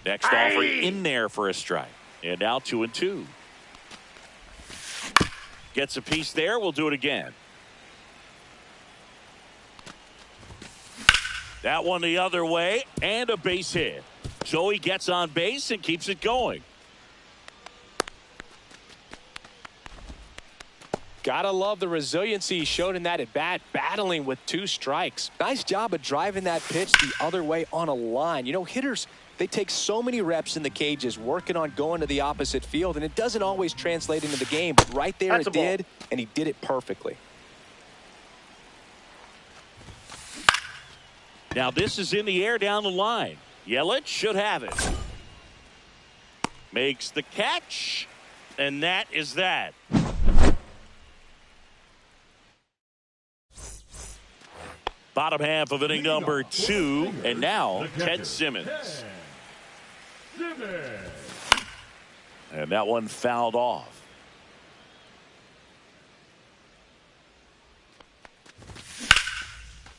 Next offering in there for a strike. And now 2-2. Gets a piece there. We'll do it again. That one the other way, and a base hit. So he gets on base and keeps it going. Gotta love the resiliency he showed in that at bat, battling with 2 strikes. Nice job of driving that pitch the other way on a line. You know, hitters, they take so many reps in the cages working on going to the opposite field, and it doesn't always translate into the game, but right there it did, and he did it perfectly. Now this is in the air down the line. Yelich should have it. Makes the catch, and that is that. Bottom half of inning number 2, and now Ted Simmons. And that one fouled off.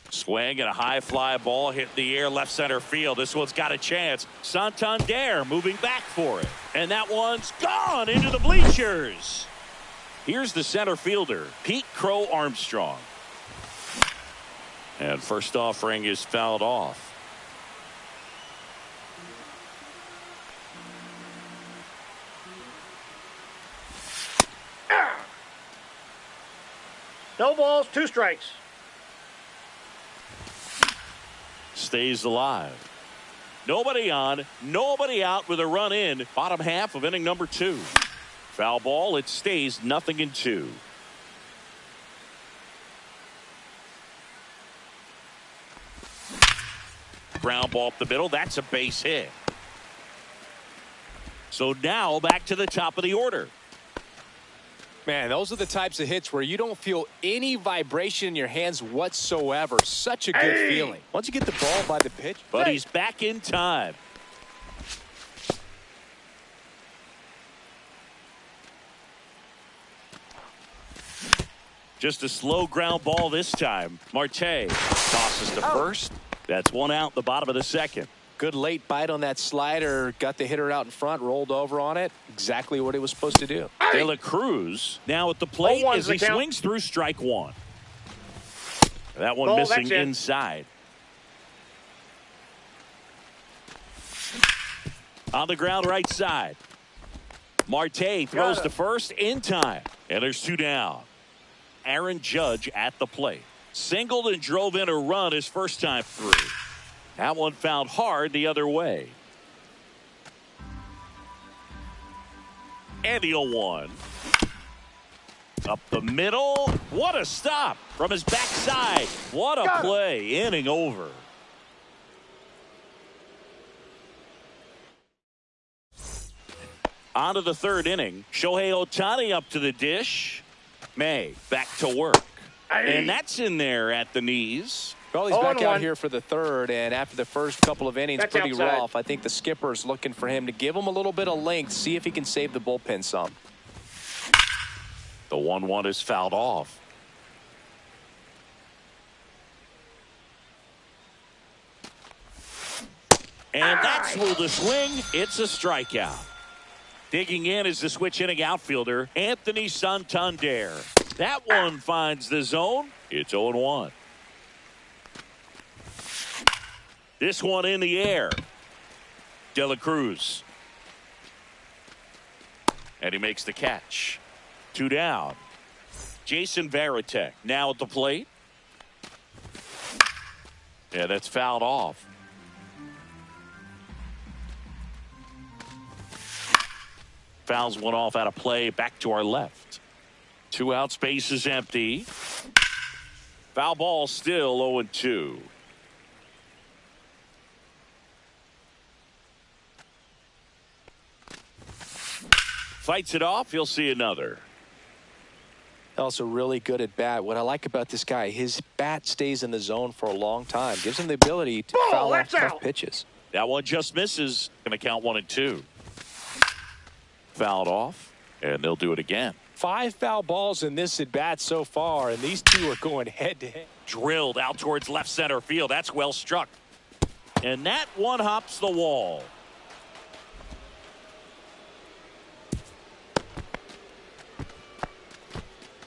Swing and a high fly ball hit the air left center field. This one's got a chance. Santander moving back for it. And that one's gone into the bleachers. Here's the center fielder, Pete Crow Armstrong. And first offering is fouled off. No balls, 2 strikes. Stays alive. Nobody on, nobody out with a run in. Bottom half of inning number 2. Foul ball, it stays 0-2. Ground ball up the middle. That's a base hit. So now back to the top of the order. Man, those are the types of hits where you don't feel any vibration in your hands whatsoever. Such a good feeling. Once you get the ball by the pitch. But he's back in time. Just a slow ground ball this time. Marte tosses to first. That's one out, the bottom of the second. Good late bite on that slider. Got the hitter out in front, rolled over on it. Exactly what he was supposed to do. De La Cruz now at the plate as he swings through strike 1. That one missing inside. On the ground right side. Marte throws to first in time. And there's 2 down. Aaron Judge at the plate. Singled and drove in a run his first time through. That one found hard the other way. And the 0-1. Up the middle. What a stop from his backside. What a play. Inning over. On to the 3rd inning. Shohei Ohtani up to the dish. May back to work. And that's in there at the knees. Well, he's back out here for the 3rd, and after the first couple of innings, pretty rough. I think the skipper's looking for him to give him a little bit of length, see if he can save the bullpen some. The 1-1 is fouled off. And that's smooth the swing. It's a strikeout. Digging in is the switch inning outfielder, Anthony Santander. That one finds the zone. It's 0-1. This one in the air. De La Cruz. And he makes the catch. 2 down. Jason Varitek now at the plate. Yeah, that's fouled off. Fouls one off out of play. Back to our left. 2 out, space is empty. Foul ball still 0-2. Fights it off. He'll see another. Also really good at bat. What I like about this guy, his bat stays in the zone for a long time. Gives him the ability to foul off tough pitches. That one just misses. Going to count 1-2. Fouled off, and they'll do it again. 5 foul balls in this at bat so far, and these two are going head to head. Drilled out towards left center field. That's well struck. And that one hops the wall.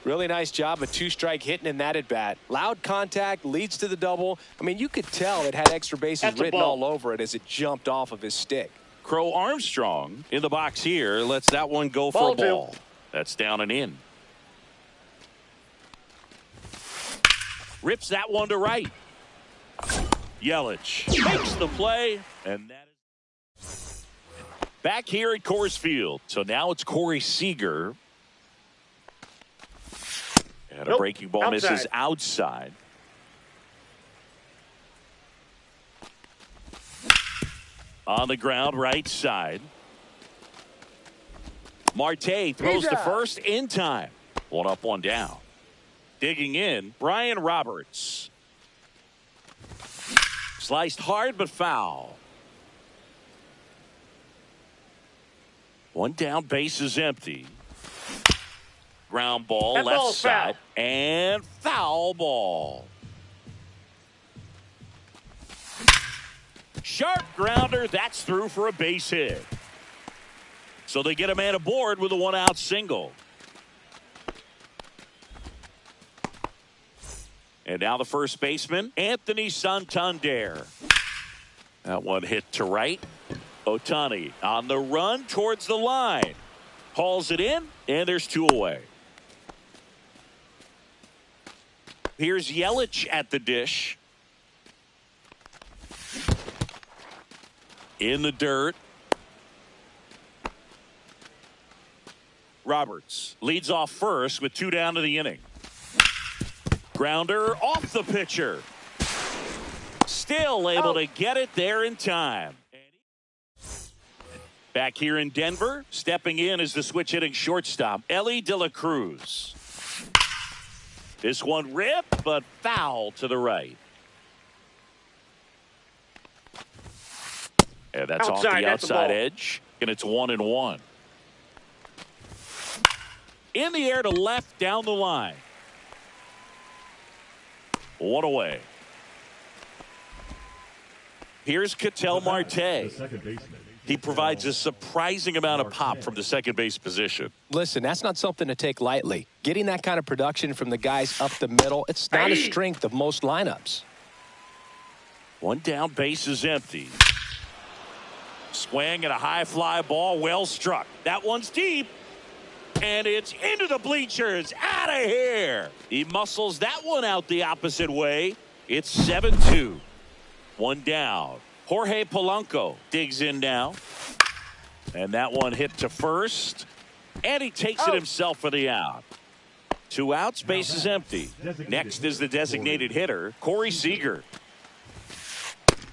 Really nice job of 2-strike hitting in that at bat. Loud contact leads to the double. I mean, you could tell it had extra bases written all over it as it jumped off of his stick. Crow Armstrong in the box here lets that one go for a ball. That's down and in. Rips that one to right. Yelich makes the play, and that is back here at Coors Field. So now it's Corey Seager. And a breaking ball misses outside. On the ground, right side. Marte throws to first in time. 1 up, 1 down. Digging in, Brian Roberts. Sliced hard but foul. 1 down, base is empty. Ground ball, left side, and foul ball. Sharp grounder, that's through for a base hit. So they get a man aboard with a 1-out single. And now the first baseman, Anthony Santander. That one hit to right. Ohtani on the run towards the line. Hauls it in, and there's 2 away. Here's Yelich at the dish. In the dirt. Roberts leads off first with 2 down to the inning. Grounder off the pitcher. Still able to get it there in time. Back here in Denver, stepping in is the switch hitting shortstop, Elly De La Cruz. This one ripped, but foul to the right. And that's off the outside edge, and it's 1-1. In the air to left, down the line. 1 away. Here's Ketel Marte. He provides a surprising amount of pop from the second base position. Listen, that's not something to take lightly. Getting that kind of production from the guys up the middle, it's not a strength of most lineups. 1 down, base is empty. Swing and a high fly ball, well struck. That one's deep. And it's into the bleachers, out of here. He muscles that one out the opposite way. It's 7-2. 1 down. Jorge Polanco digs in now. And that one hit to first. And he takes it himself for the out. 2 outs, base is empty. Next is the designated hitter, Corey Seager.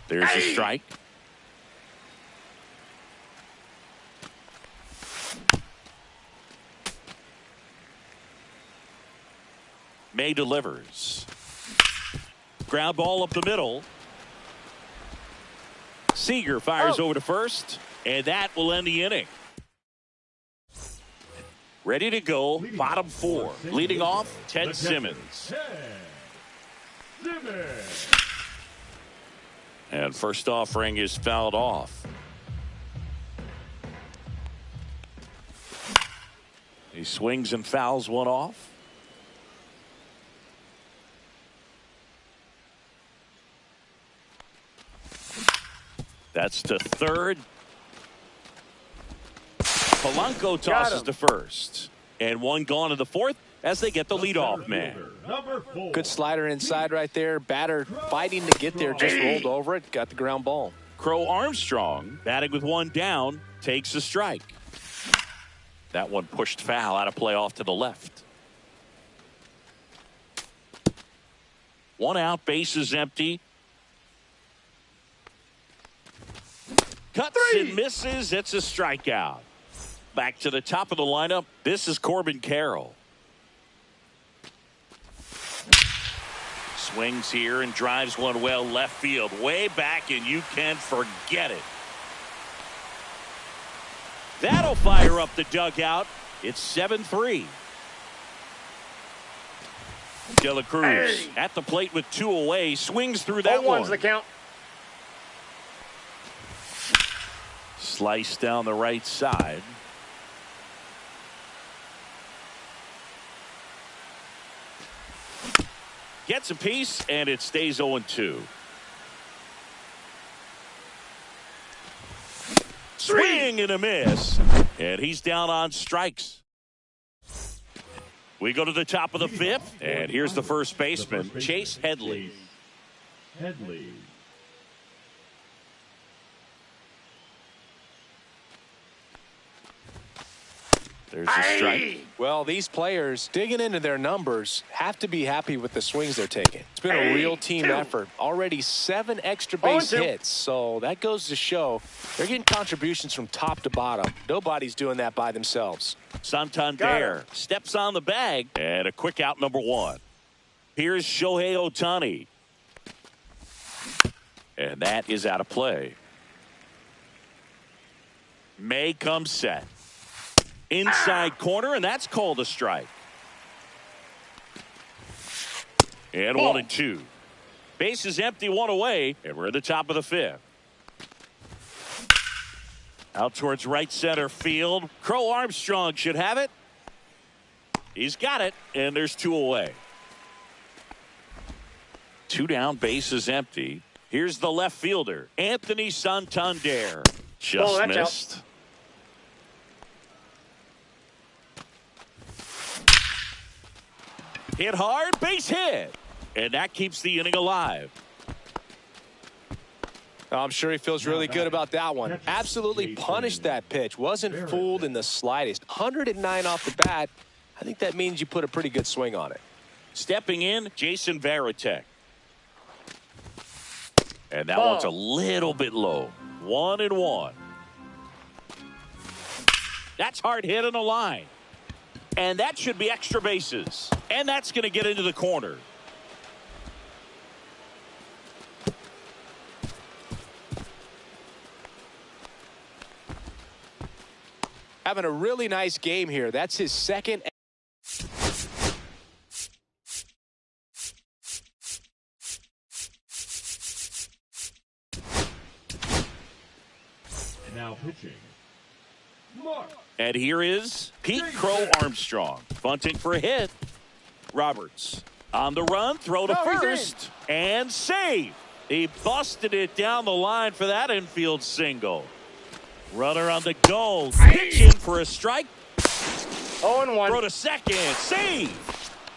There's a strike. May delivers. Ground ball up the middle. Seager fires over to first, and that will end the inning. Ready to go, bottom 4. Leading off, Ted Simmons. And first offering is fouled off. He swings and fouls one off. That's to third. Polanco tosses to first. And 1 gone in the 4th. as they get the leadoff man. Number 4. Good slider inside right there. Batter fighting to get there, just rolled over it, got the ground ball. Crow Armstrong, batting with one down, takes a strike. That one pushed foul out of play off to the left. One out, bases empty. Cuts and misses. It's a strikeout. Back to the top of the lineup. This is Corbin Carroll. Swings here and drives one well left field. Way back, and you can forget it. That'll fire up the dugout. It's 7-3. De La Cruz at the plate with 2 away. Swings through that one. 0-1's the count. Slice down the right side. Gets a piece, and it stays 0-2. Swing and a miss. And he's down on strikes. We go to the top of the 5th, and here's the first baseman, Chase Headley. Headley. There's a strike. Well, these players digging into their numbers have to be happy with the swings they're taking. It's been a real team effort. Already 7 extra base hits, so that goes to show they're getting contributions from top to bottom. Nobody's doing that by themselves. Santander steps on the bag, and a quick out, number 1. Here's Shohei Ohtani. And that is out of play. May comes set. Inside corner, and that's called a strike. And 1-2. Base is empty, 1 away, and we're at the top of the 5th. Out towards right center field. Crow Armstrong should have it. He's got it, and there's 2 away. 2 down, base is empty. Here's the left fielder, Anthony Santander. Just missed. Out. Hit hard, base hit. And that keeps the inning alive. I'm sure he feels really good about that one. Absolutely punished that pitch. Wasn't fooled in the slightest. 109 off the bat. I think that means you put a pretty good swing on it. Stepping in, Jason Varitek. And that one's a little bit low. 1-1. That's hard hit on the line. And that should be extra bases. And that's going to get into the corner. Having a really nice game here. That's his second. And now pitching. Mark. And here is Pete Crow Armstrong. Bunting for a hit. Roberts on the run. Throw to first. And save. He busted it down the line for that infield single. Runner on the go. Pitching for a strike. 0-1. Throw to second. Save.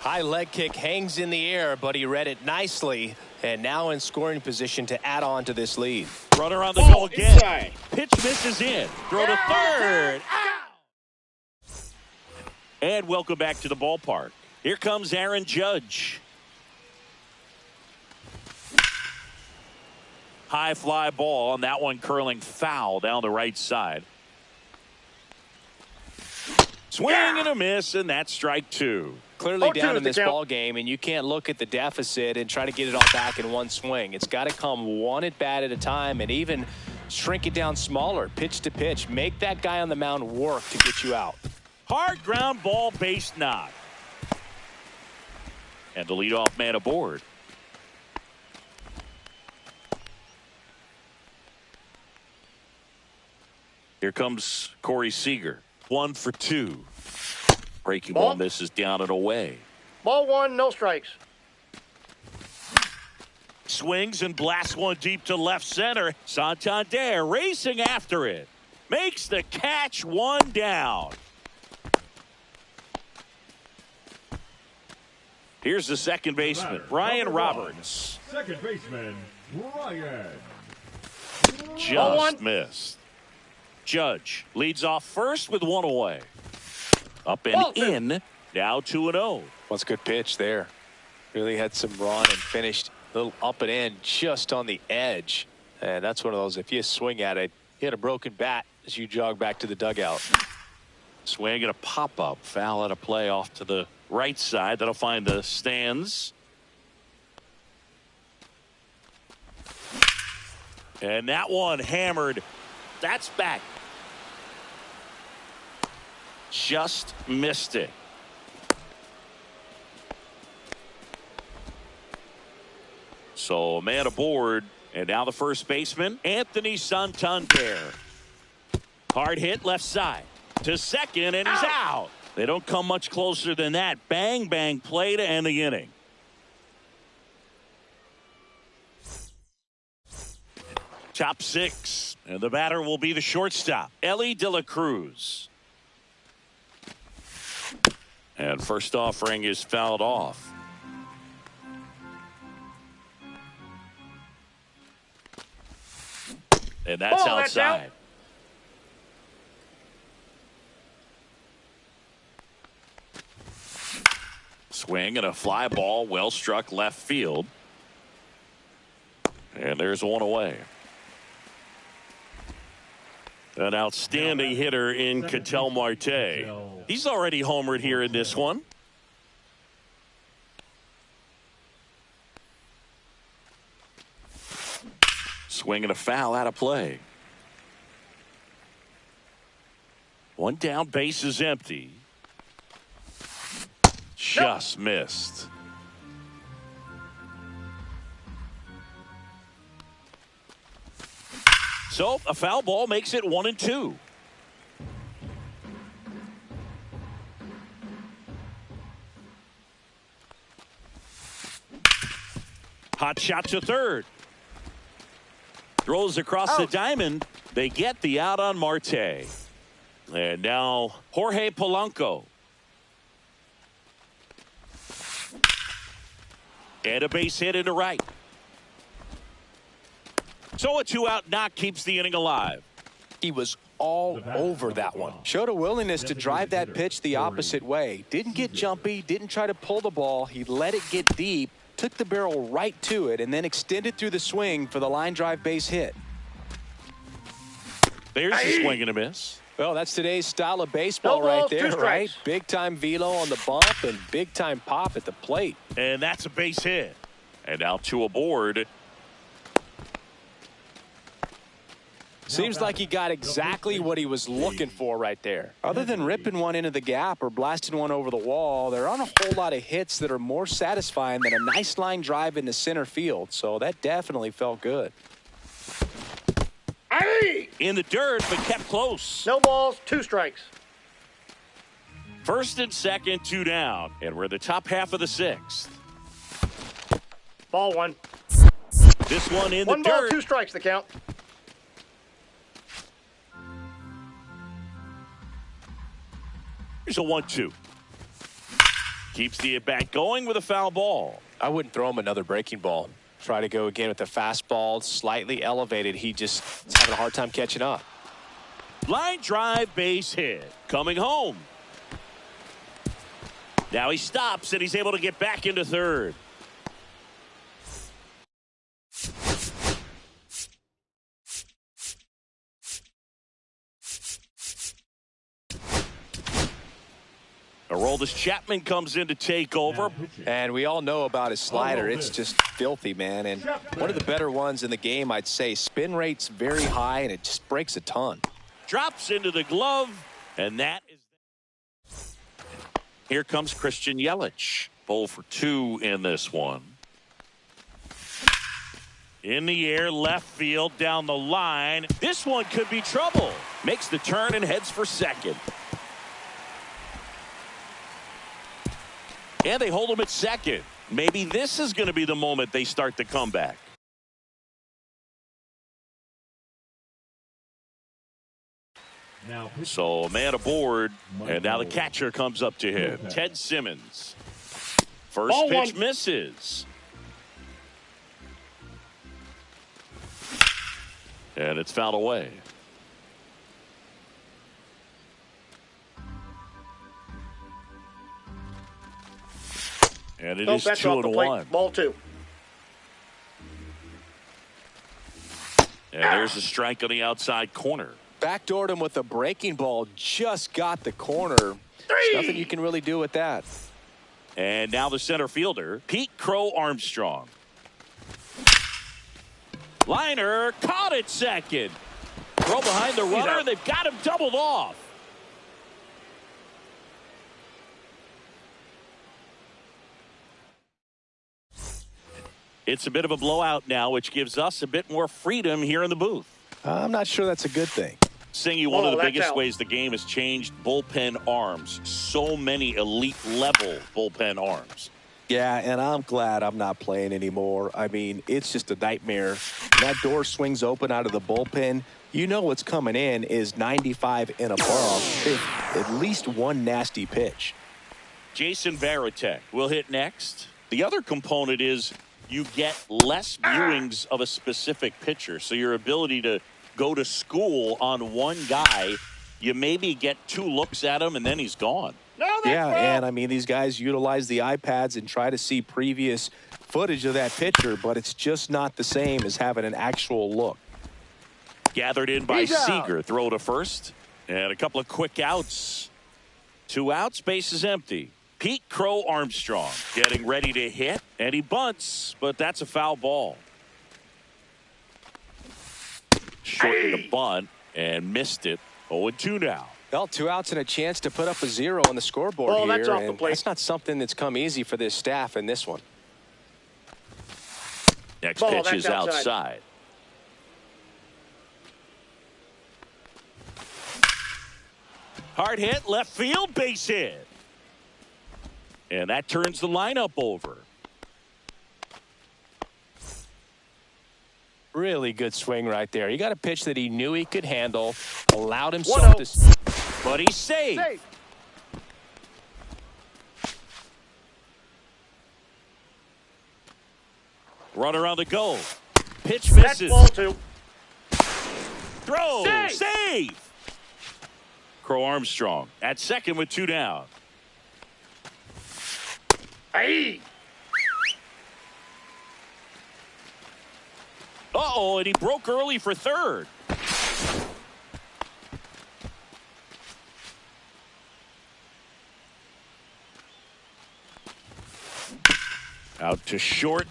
High leg kick hangs in the air, but he read it nicely. And now in scoring position to add on to this lead. Runner on the go again. Inside. Pitch misses in. Throw to third. And welcome back to the ballpark. Here comes Aaron Judge. High fly ball, and that one curling foul down the right side. Swing and a miss, and that's strike 2. Clearly down in this ball game, and you can't look at the deficit and try to get it all back in one swing. It's got to come one at bat at a time, and even shrink it down smaller, pitch to pitch. Make that guy on the mound work to get you out. Hard ground ball, base knock. And the leadoff man aboard. Here comes Corey Seager. 1 for 2. Breaking ball misses down and away. Ball 1, no strikes. Swings and blasts one deep to left center. Santander racing after it. Makes the catch, 1 down. Here's the second baseman, Ryan Roberts. Second baseman, Ryan. Just missed. Judge leads off first with one away. Up and in, now 2-0. Well, it's a good pitch there. Really had some run and finished a little up and in just on the edge. And that's one of those, if you swing at it, you had a broken bat as you jog back to the dugout. Swing and a pop-up. Foul at a play off to the right side. That'll find the stands. And that one hammered. That's back. Just missed it. So a man aboard. And now the first baseman, Anthony Santander. Hard hit left side to second, and he's out. They don't come much closer than that. Bang, bang play to end the inning. Top six, and the batter will be the shortstop, Elly De La Cruz. And first offering is fouled off. And that's outside. Swing and a fly ball, well struck left field. And there's one away. An outstanding hitter in Ketel Marte. He's already homered here in this one. Swing and a foul out of play. One down, base is empty. Just missed. So a foul ball makes it 1-2. Hot shot to third. Throws across the diamond. They get the out on Marte. And now Jorge Polanco. And a base hit into right. So a 2-out knock keeps the inning alive. He was all over that one. Showed a willingness to drive that pitch the opposite way. Didn't get jumpy, didn't try to pull the ball. He let it get deep, took the barrel right to it, and then extended through the swing for the line drive base hit. There's a swing and a miss. Well, that's today's style of baseball right there, right? Big time velo on the bump and big time pop at the plate. And that's a base hit. And now two aboard. Seems like he got exactly what he was looking for right there. Other than ripping one into the gap or blasting one over the wall, there aren't a whole lot of hits that are more satisfying than a nice line drive into center field. So that definitely felt good. In the dirt, but kept close. No balls, 2 strikes. First and second, 2 down. And we're the top half of the 6th. Ball 1. This one in the dirt. 1 ball, 2 strikes, the count. Here's a 1-2. Keeps the at-bat going with a foul ball. I wouldn't throw him another breaking ball. Try to go again with the fastball, slightly elevated. He just is having a hard time catching up. Line drive, base hit. Coming home. Now he stops, and he's able to get back into third. Aroldis Chapman comes in to take over. And we all know about his slider. It's just filthy, man. And one of the better ones in the game, I'd say. Spin rate's very high, and it just breaks a ton. Drops into the glove, and that is... Here comes Christian Yelich. 0 for 2 in this one. In the air, left field, down the line. This one could be trouble. Makes the turn and heads for second. And they hold him at second. Maybe this is going to be the moment they start the comeback. So a man aboard, and now the catcher comes up to him. Ted Simmons. First Ball pitch one. misses. And it's fouled away. And it is That's off the plate. 2-1. Ball two. And there's a strike on the outside corner. Backdoored him with a breaking ball. Just got the corner. There's nothing you can really do with that. And now the center fielder, Pete Crow Armstrong. Liner caught at second. Throw behind the runner. They've got him doubled off. It's a bit of a blowout now, which gives us a bit more freedom here in the booth. I'm not sure that's a good thing. Seeing one of the that's biggest out. ways the game has changed bullpen arms. So many elite level bullpen arms. Yeah, and I'm glad I'm not playing anymore. I mean, it's just a nightmare. When that door swings open out of the bullpen, you know what's coming in is 95 and above. At least one nasty pitch. Jason Varitek will hit next. The other component is you get less viewings of a specific pitcher. So your ability to go to school on one guy, you maybe get 2 looks at him and then he's gone. No, that's Yeah, foul. and I mean, these guys utilize the iPads and try to see previous footage of that pitcher, but it's just not the same as having an actual look. Gathered in by He's out. Seager. Throw to first. And a couple of quick outs. 2 outs, base is empty. Pete Crow Armstrong getting ready to hit, and he bunts, but that's a foul ball. Shortened the bunt and missed it. 0-2 now. Well, 2 outs and a chance to put up a 0 on the scoreboard Ball, here. that's off the And plate. that's not something that's come easy for this staff in this one. Next Ball, pitch that's is outside. outside. Hard hit, left field, base hit. And that turns the lineup over. Really good swing right there. He got a pitch that he knew he could handle, allowed 1-0. himself to... But he's safe. Safe. Runner on the go. Pitch That's misses. ball two. Throw. Save. Save. Crow Armstrong at second with 2 down. Hey. Uh-oh, and he broke early for third. Out to short.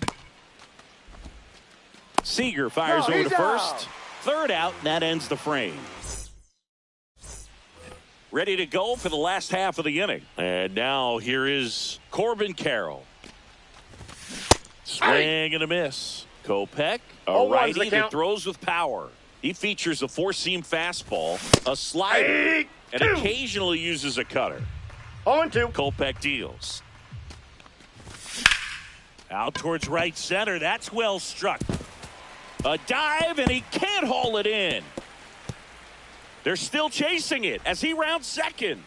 Seager fires over to first. Third out, and that ends the frame. Ready to go for the last half of the inning. And now here is Corbin Carroll. Swing and a miss. Kopech, a 0-1's the righty that count. throws with power. He features a 4-seam fastball, a slider, Hey, and 2. occasionally uses a cutter. 0-2. Kopech deals. Out towards right center. That's well struck. A dive, and he can't haul it in. They're still chasing it as he rounds second.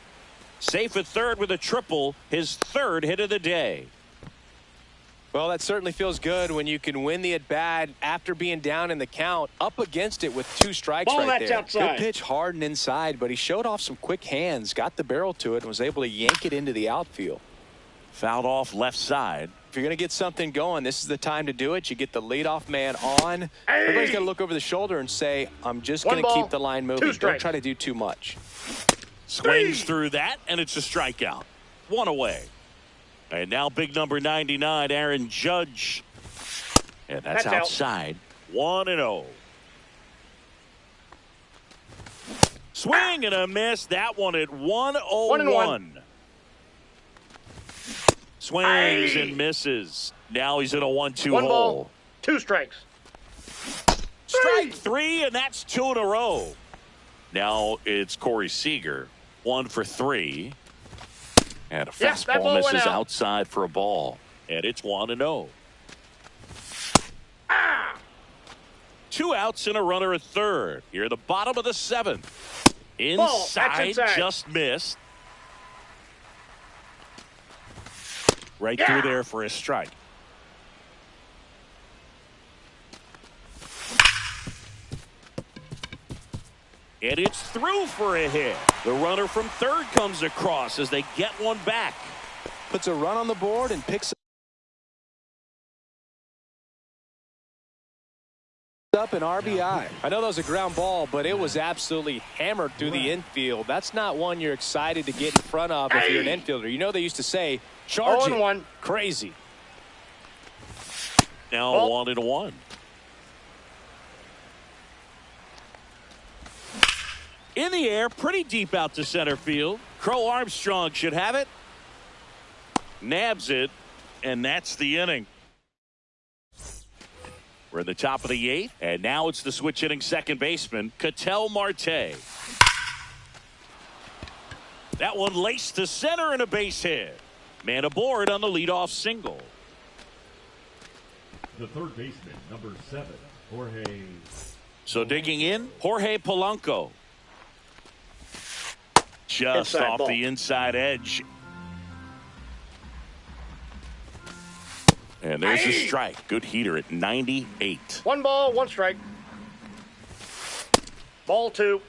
Safe at third with a triple, his 3rd hit of the day. Well, that certainly feels good when you can win the at-bat after being down in the count, up against it with 2 strikes Ball, right that's there. outside. Good pitch, hard and inside, but he showed off some quick hands, got the barrel to it, and was able to yank it into the outfield. Fouled off left side. If you're going to get something going, this is the time to do it. You get the leadoff man on. Everybody's got to look over the shoulder and say, I'm just going to One ball, keep the line 2 moving. Don't strikes. try to do too much. Swings through that, and it's a strikeout. 1 away. And now big number 99, Aaron Judge. And that's That's out. outside. 1-0. Swing and a miss. That one at 1-0-1. Swings Aye. and misses. Now he's in a 1-2 1 hole. ball, 2 strikes. Strike 3, and that's 2 in a row. Now it's Corey Seager. 1 for 3. And a Yes, that fastball ball went misses out. outside for a ball. And it's 1-0. 2 outs and a runner at third. Here, the bottom of the 7th. Ball, that's Inside, inside. just missed. Right through there for a strike. And it's through for a hit. The runner from third comes across as they get one back. Puts a run on the board and picks up an RBI. I know that was a ground ball, but it was absolutely hammered through the infield. That's not one you're excited to get in front of if you're an infielder. You know they used to say, charge it. 0-1. Crazy. Now 1-1. In the air, pretty deep out to center field. Crow Armstrong should have it. Nabs it, and that's the inning. We're in the top of the 8th, and now it's the switch hitting second baseman, Ketel Marte. That one laced to center and a base hit. Man aboard on the leadoff single. The third baseman, number 7, Jorge. So digging in, Jorge Polanco. Just Inside off ball. the inside edge. And there's a strike. Good heater at 98. 1 ball, 1 strike. Ball 2.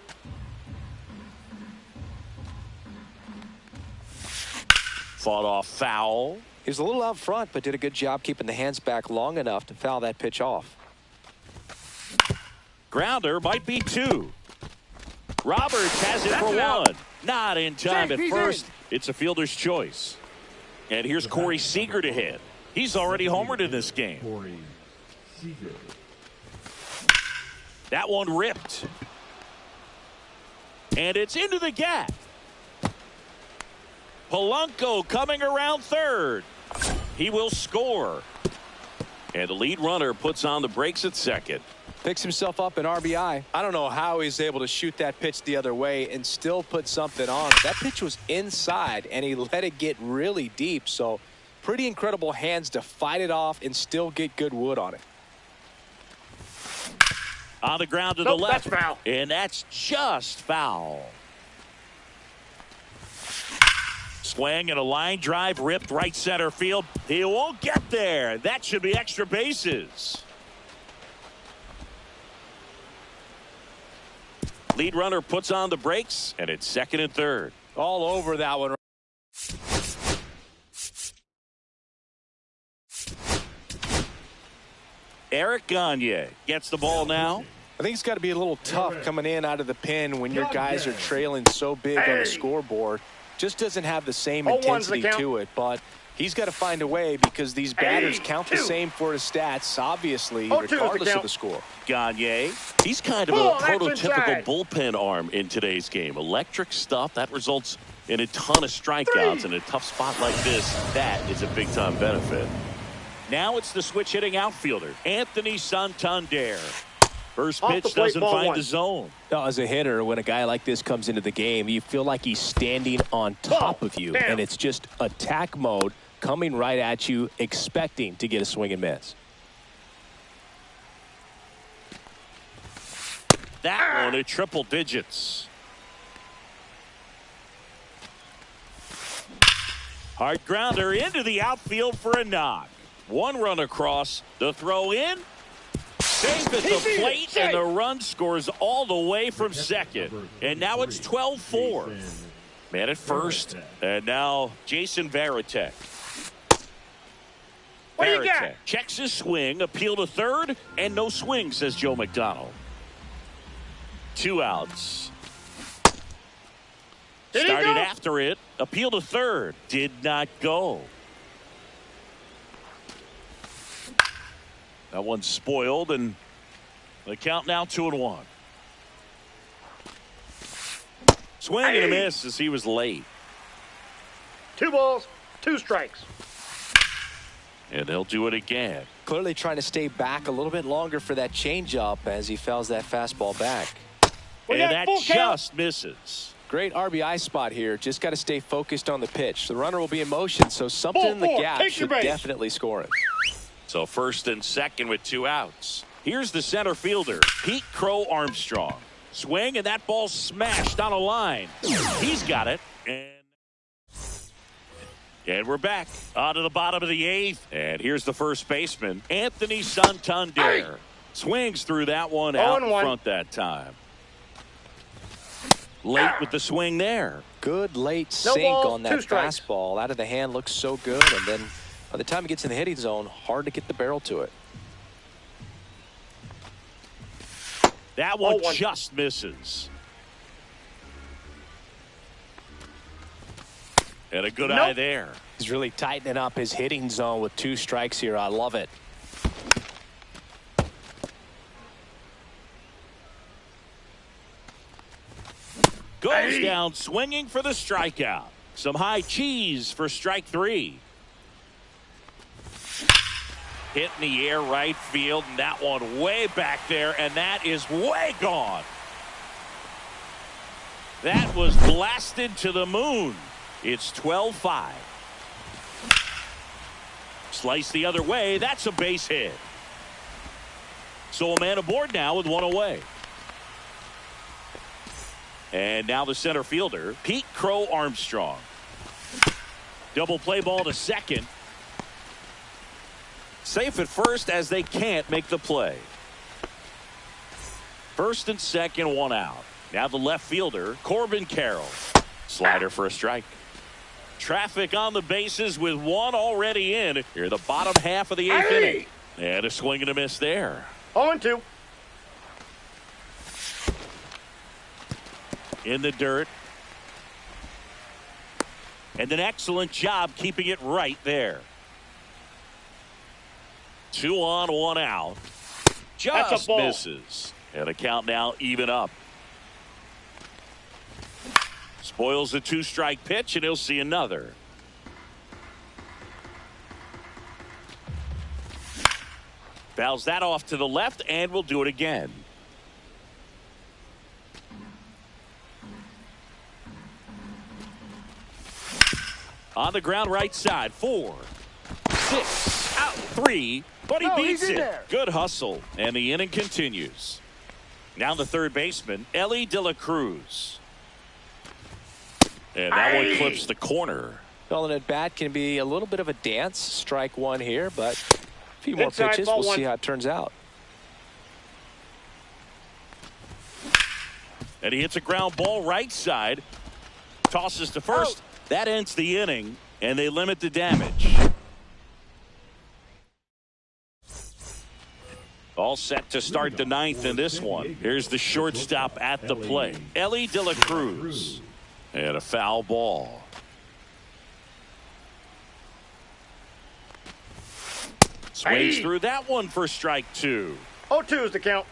Fought off foul. He was a little out front, but did a good job keeping the hands back long enough to foul that pitch off. Grounder might be 2. Roberts has it That's for an out. 1. Not in time at He's first. in. It's a fielder's choice. And here's Corey Seager to hit. He's already homered in this game. Corey Seager. That one ripped. And it's into the gap. Polanco coming around third. He will score. And the lead runner puts on the brakes at second. Picks himself up an RBI. I don't know how he's able to shoot that pitch the other way and still put something on. That pitch was inside, and he let it get really deep. So pretty incredible hands to fight it off and still get good wood on it. On the ground to Nope, the left. that's foul. And that's just foul. Swing and a line drive ripped right center field. He won't get there. That should be extra bases. Lead runner puts on the brakes, and it's second and third. All over that one. Eric Gagne gets the ball now. I think it's got to be a little tough coming in out of the pen when your guys are trailing so big on the scoreboard. Just doesn't have the same 0-1's the intensity count. to it, but he's got to find a way because these batters count the 2. same for his stats, obviously, 0-2 is the regardless of count. the score. Gagne, he's kind of a Oh, that's prototypical inside. bullpen arm in today's game. Electric stuff that results in a ton of strikeouts in a tough spot like this. That is a big time benefit. Now it's the switch hitting outfielder, Anthony Santander. First Off the pitch plate, doesn't ball find 1. the zone. Now, as a hitter, when a guy like this comes into the game, you feel like he's standing on top of you, Bam. and it's just attack mode coming right at you, expecting to get a swing and miss. That one at triple digits. Hard grounder into the outfield for a knock. One run across, the throw in. Safe at the plate, and the run scores all the way from second. And now it's 12-4. Man at first, and now Jason Varitek. What do you got? Varitek checks his swing, appeal to third, and no swing, says Joe McDonald. 2 outs. Did he Started go? after it, appeal to third, did not go. That one's spoiled, and the count now 2-1. Swing and a miss as he was late. 2 balls, 2 strikes. And they'll do it again. Clearly trying to stay back a little bit longer for that changeup as he fouls that fastball back. We And got that full count. just misses. Great RBI spot here. Just got to stay focused on the pitch. The runner will be in motion, so something in the Ball 4, gap take your should base. definitely score it. So first and second with 2 outs. Here's the center fielder, Pete Crow Armstrong. Swing, and that ball smashed on a line. He's got it. And And we're back onto the bottom of the 8th. And here's the first baseman, Anthony Santander. Swings through that one out in front that time. Late with the swing there. Good late sink on that fastball. Out of the hand, looks so good. And then by the time it gets in the hitting zone, hard to get the barrel to it. That one just misses. And a good eye there. He's really tightening up his hitting zone with 2 strikes here. I love it. Goes down swinging for the strikeout. Some high cheese for strike 3. Hit in the air right field, and that one way back there, and that is way gone. That was blasted to the moon. It's 12-5. Slice the other way. That's a base hit. So a man aboard now with 1 away. And now the center fielder, Pete Crow Armstrong. Double play ball to second. Safe at first as they can't make the play. First and second, 1 out. Now the left fielder, Corbin Carroll. Slider for a strike. Traffic on the bases with 1 already in. Here the bottom half of the 8th inning. And a swing and a miss there. 0-2. In the dirt. And an excellent job keeping it right there. 2 on, 1 out. Just misses. And a count now even up. Spoils a 2-strike pitch, and he'll see another. Fouls that off to the left, and will do it again. On the ground right side. 4, 6, out 3, but he beats it. There. Good hustle, and the inning continues. Now the third baseman, Elly De La Cruz. And that one clips the corner. Well, an at-bat can be a little bit of a dance. Strike 1 here, but a few more pitches. We'll see how it turns out. And he hits a ground ball right side. Tosses to first. That ends the inning, and they limit the damage. All set to start the 9th in this one. Here's the shortstop at the plate, Elly De La Cruz. And a foul ball. Swings through that one for strike 2. 0-2 is the count.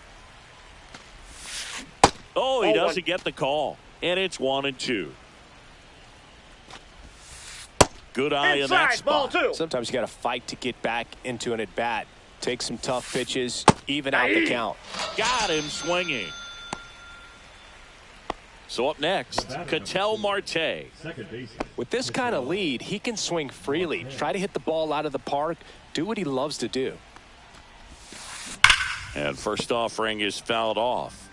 Oh, he doesn't get the call. And it's 1-2. Good eye in that spot. Ball 2. Sometimes you got to fight to get back into an at-bat. Take some tough pitches, even out the count. Got him swinging. So up next, Ketel Marte. With this kind of lead, he can swing freely. Try to hit the ball out of the park. Do what he loves to do. And first offering is fouled off.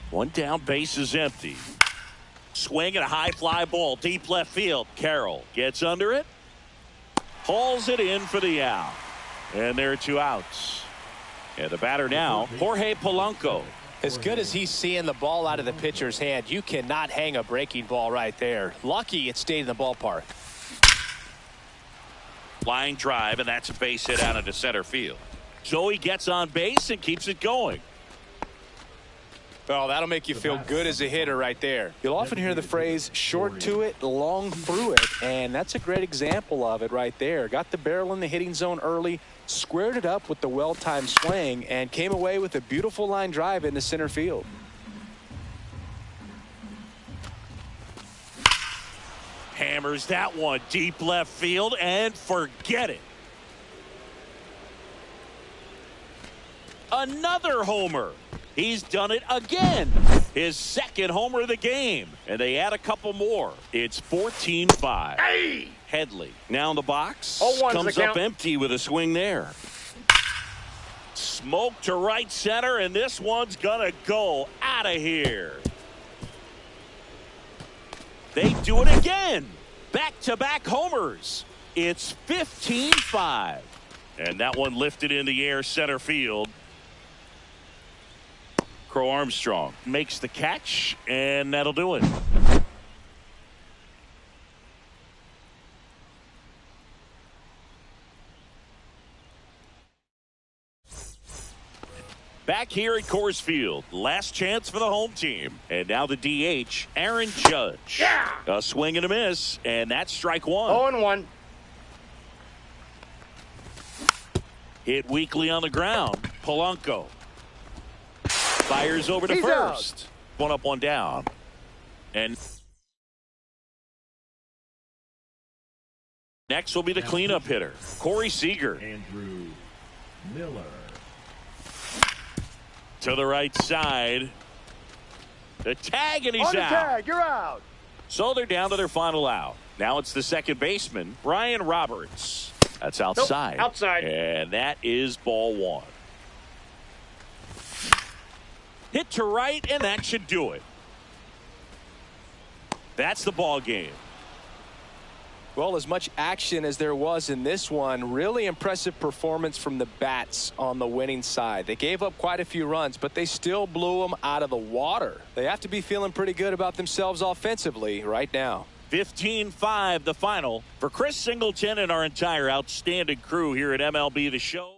1 down, base is empty. Swing and a high fly ball, deep left field. Carroll gets under it. Hauls it in for the out. And there are 2 outs. And the batter now, Jorge Polanco. As good as he's seeing the ball out of the pitcher's hand, you cannot hang a breaking ball right there. Lucky it stayed in the ballpark. Line drive, and that's a base hit out into center field. So he gets on base and keeps it going. Oh, that'll make you feel good as a hitter right there. You'll often hear the phrase, short to it, long through it, and that's a great example of it right there. Got the barrel in the hitting zone early, squared it up with the well-timed swing, and came away with a beautiful line drive into center field. Hammers that one deep left field, and forget it. Another homer. He's done it again. His 2nd homer of the game. And they add a couple more. It's 14-5. Hey! Headley now in the box. 0-1's comes up empty with a swing there. Smoke to right center, and this one's gonna go out of here. They do it again. Back-to-back homers. It's 15-5. And that one lifted in the air center field. Crow Armstrong makes the catch, and that'll do it. Back here at Coors Field, last chance for the home team. And now the DH, Aaron Judge. Yeah! A swing and a miss, and that's strike one. 0-1. Hit weakly on the ground. Polanco fires over to He's first. out. One up, one down. And next will be the cleanup hitter, Corey Seager. Andrew Miller. To the right side. The tag, and he's On the out. tag, you're out. So they're down to their final out. Now it's the second baseman, Brian Roberts. That's outside. Nope, outside. And that is ball one. Hit to right, and that should do it. That's the ball game. Well, as much action as there was in this one, really impressive performance from the bats on the winning side. They gave up quite a few runs, but they still blew them out of the water. They have to be feeling pretty good about themselves offensively right now. 15-5 the final. For Chris Singleton and our entire outstanding crew here at MLB The Show.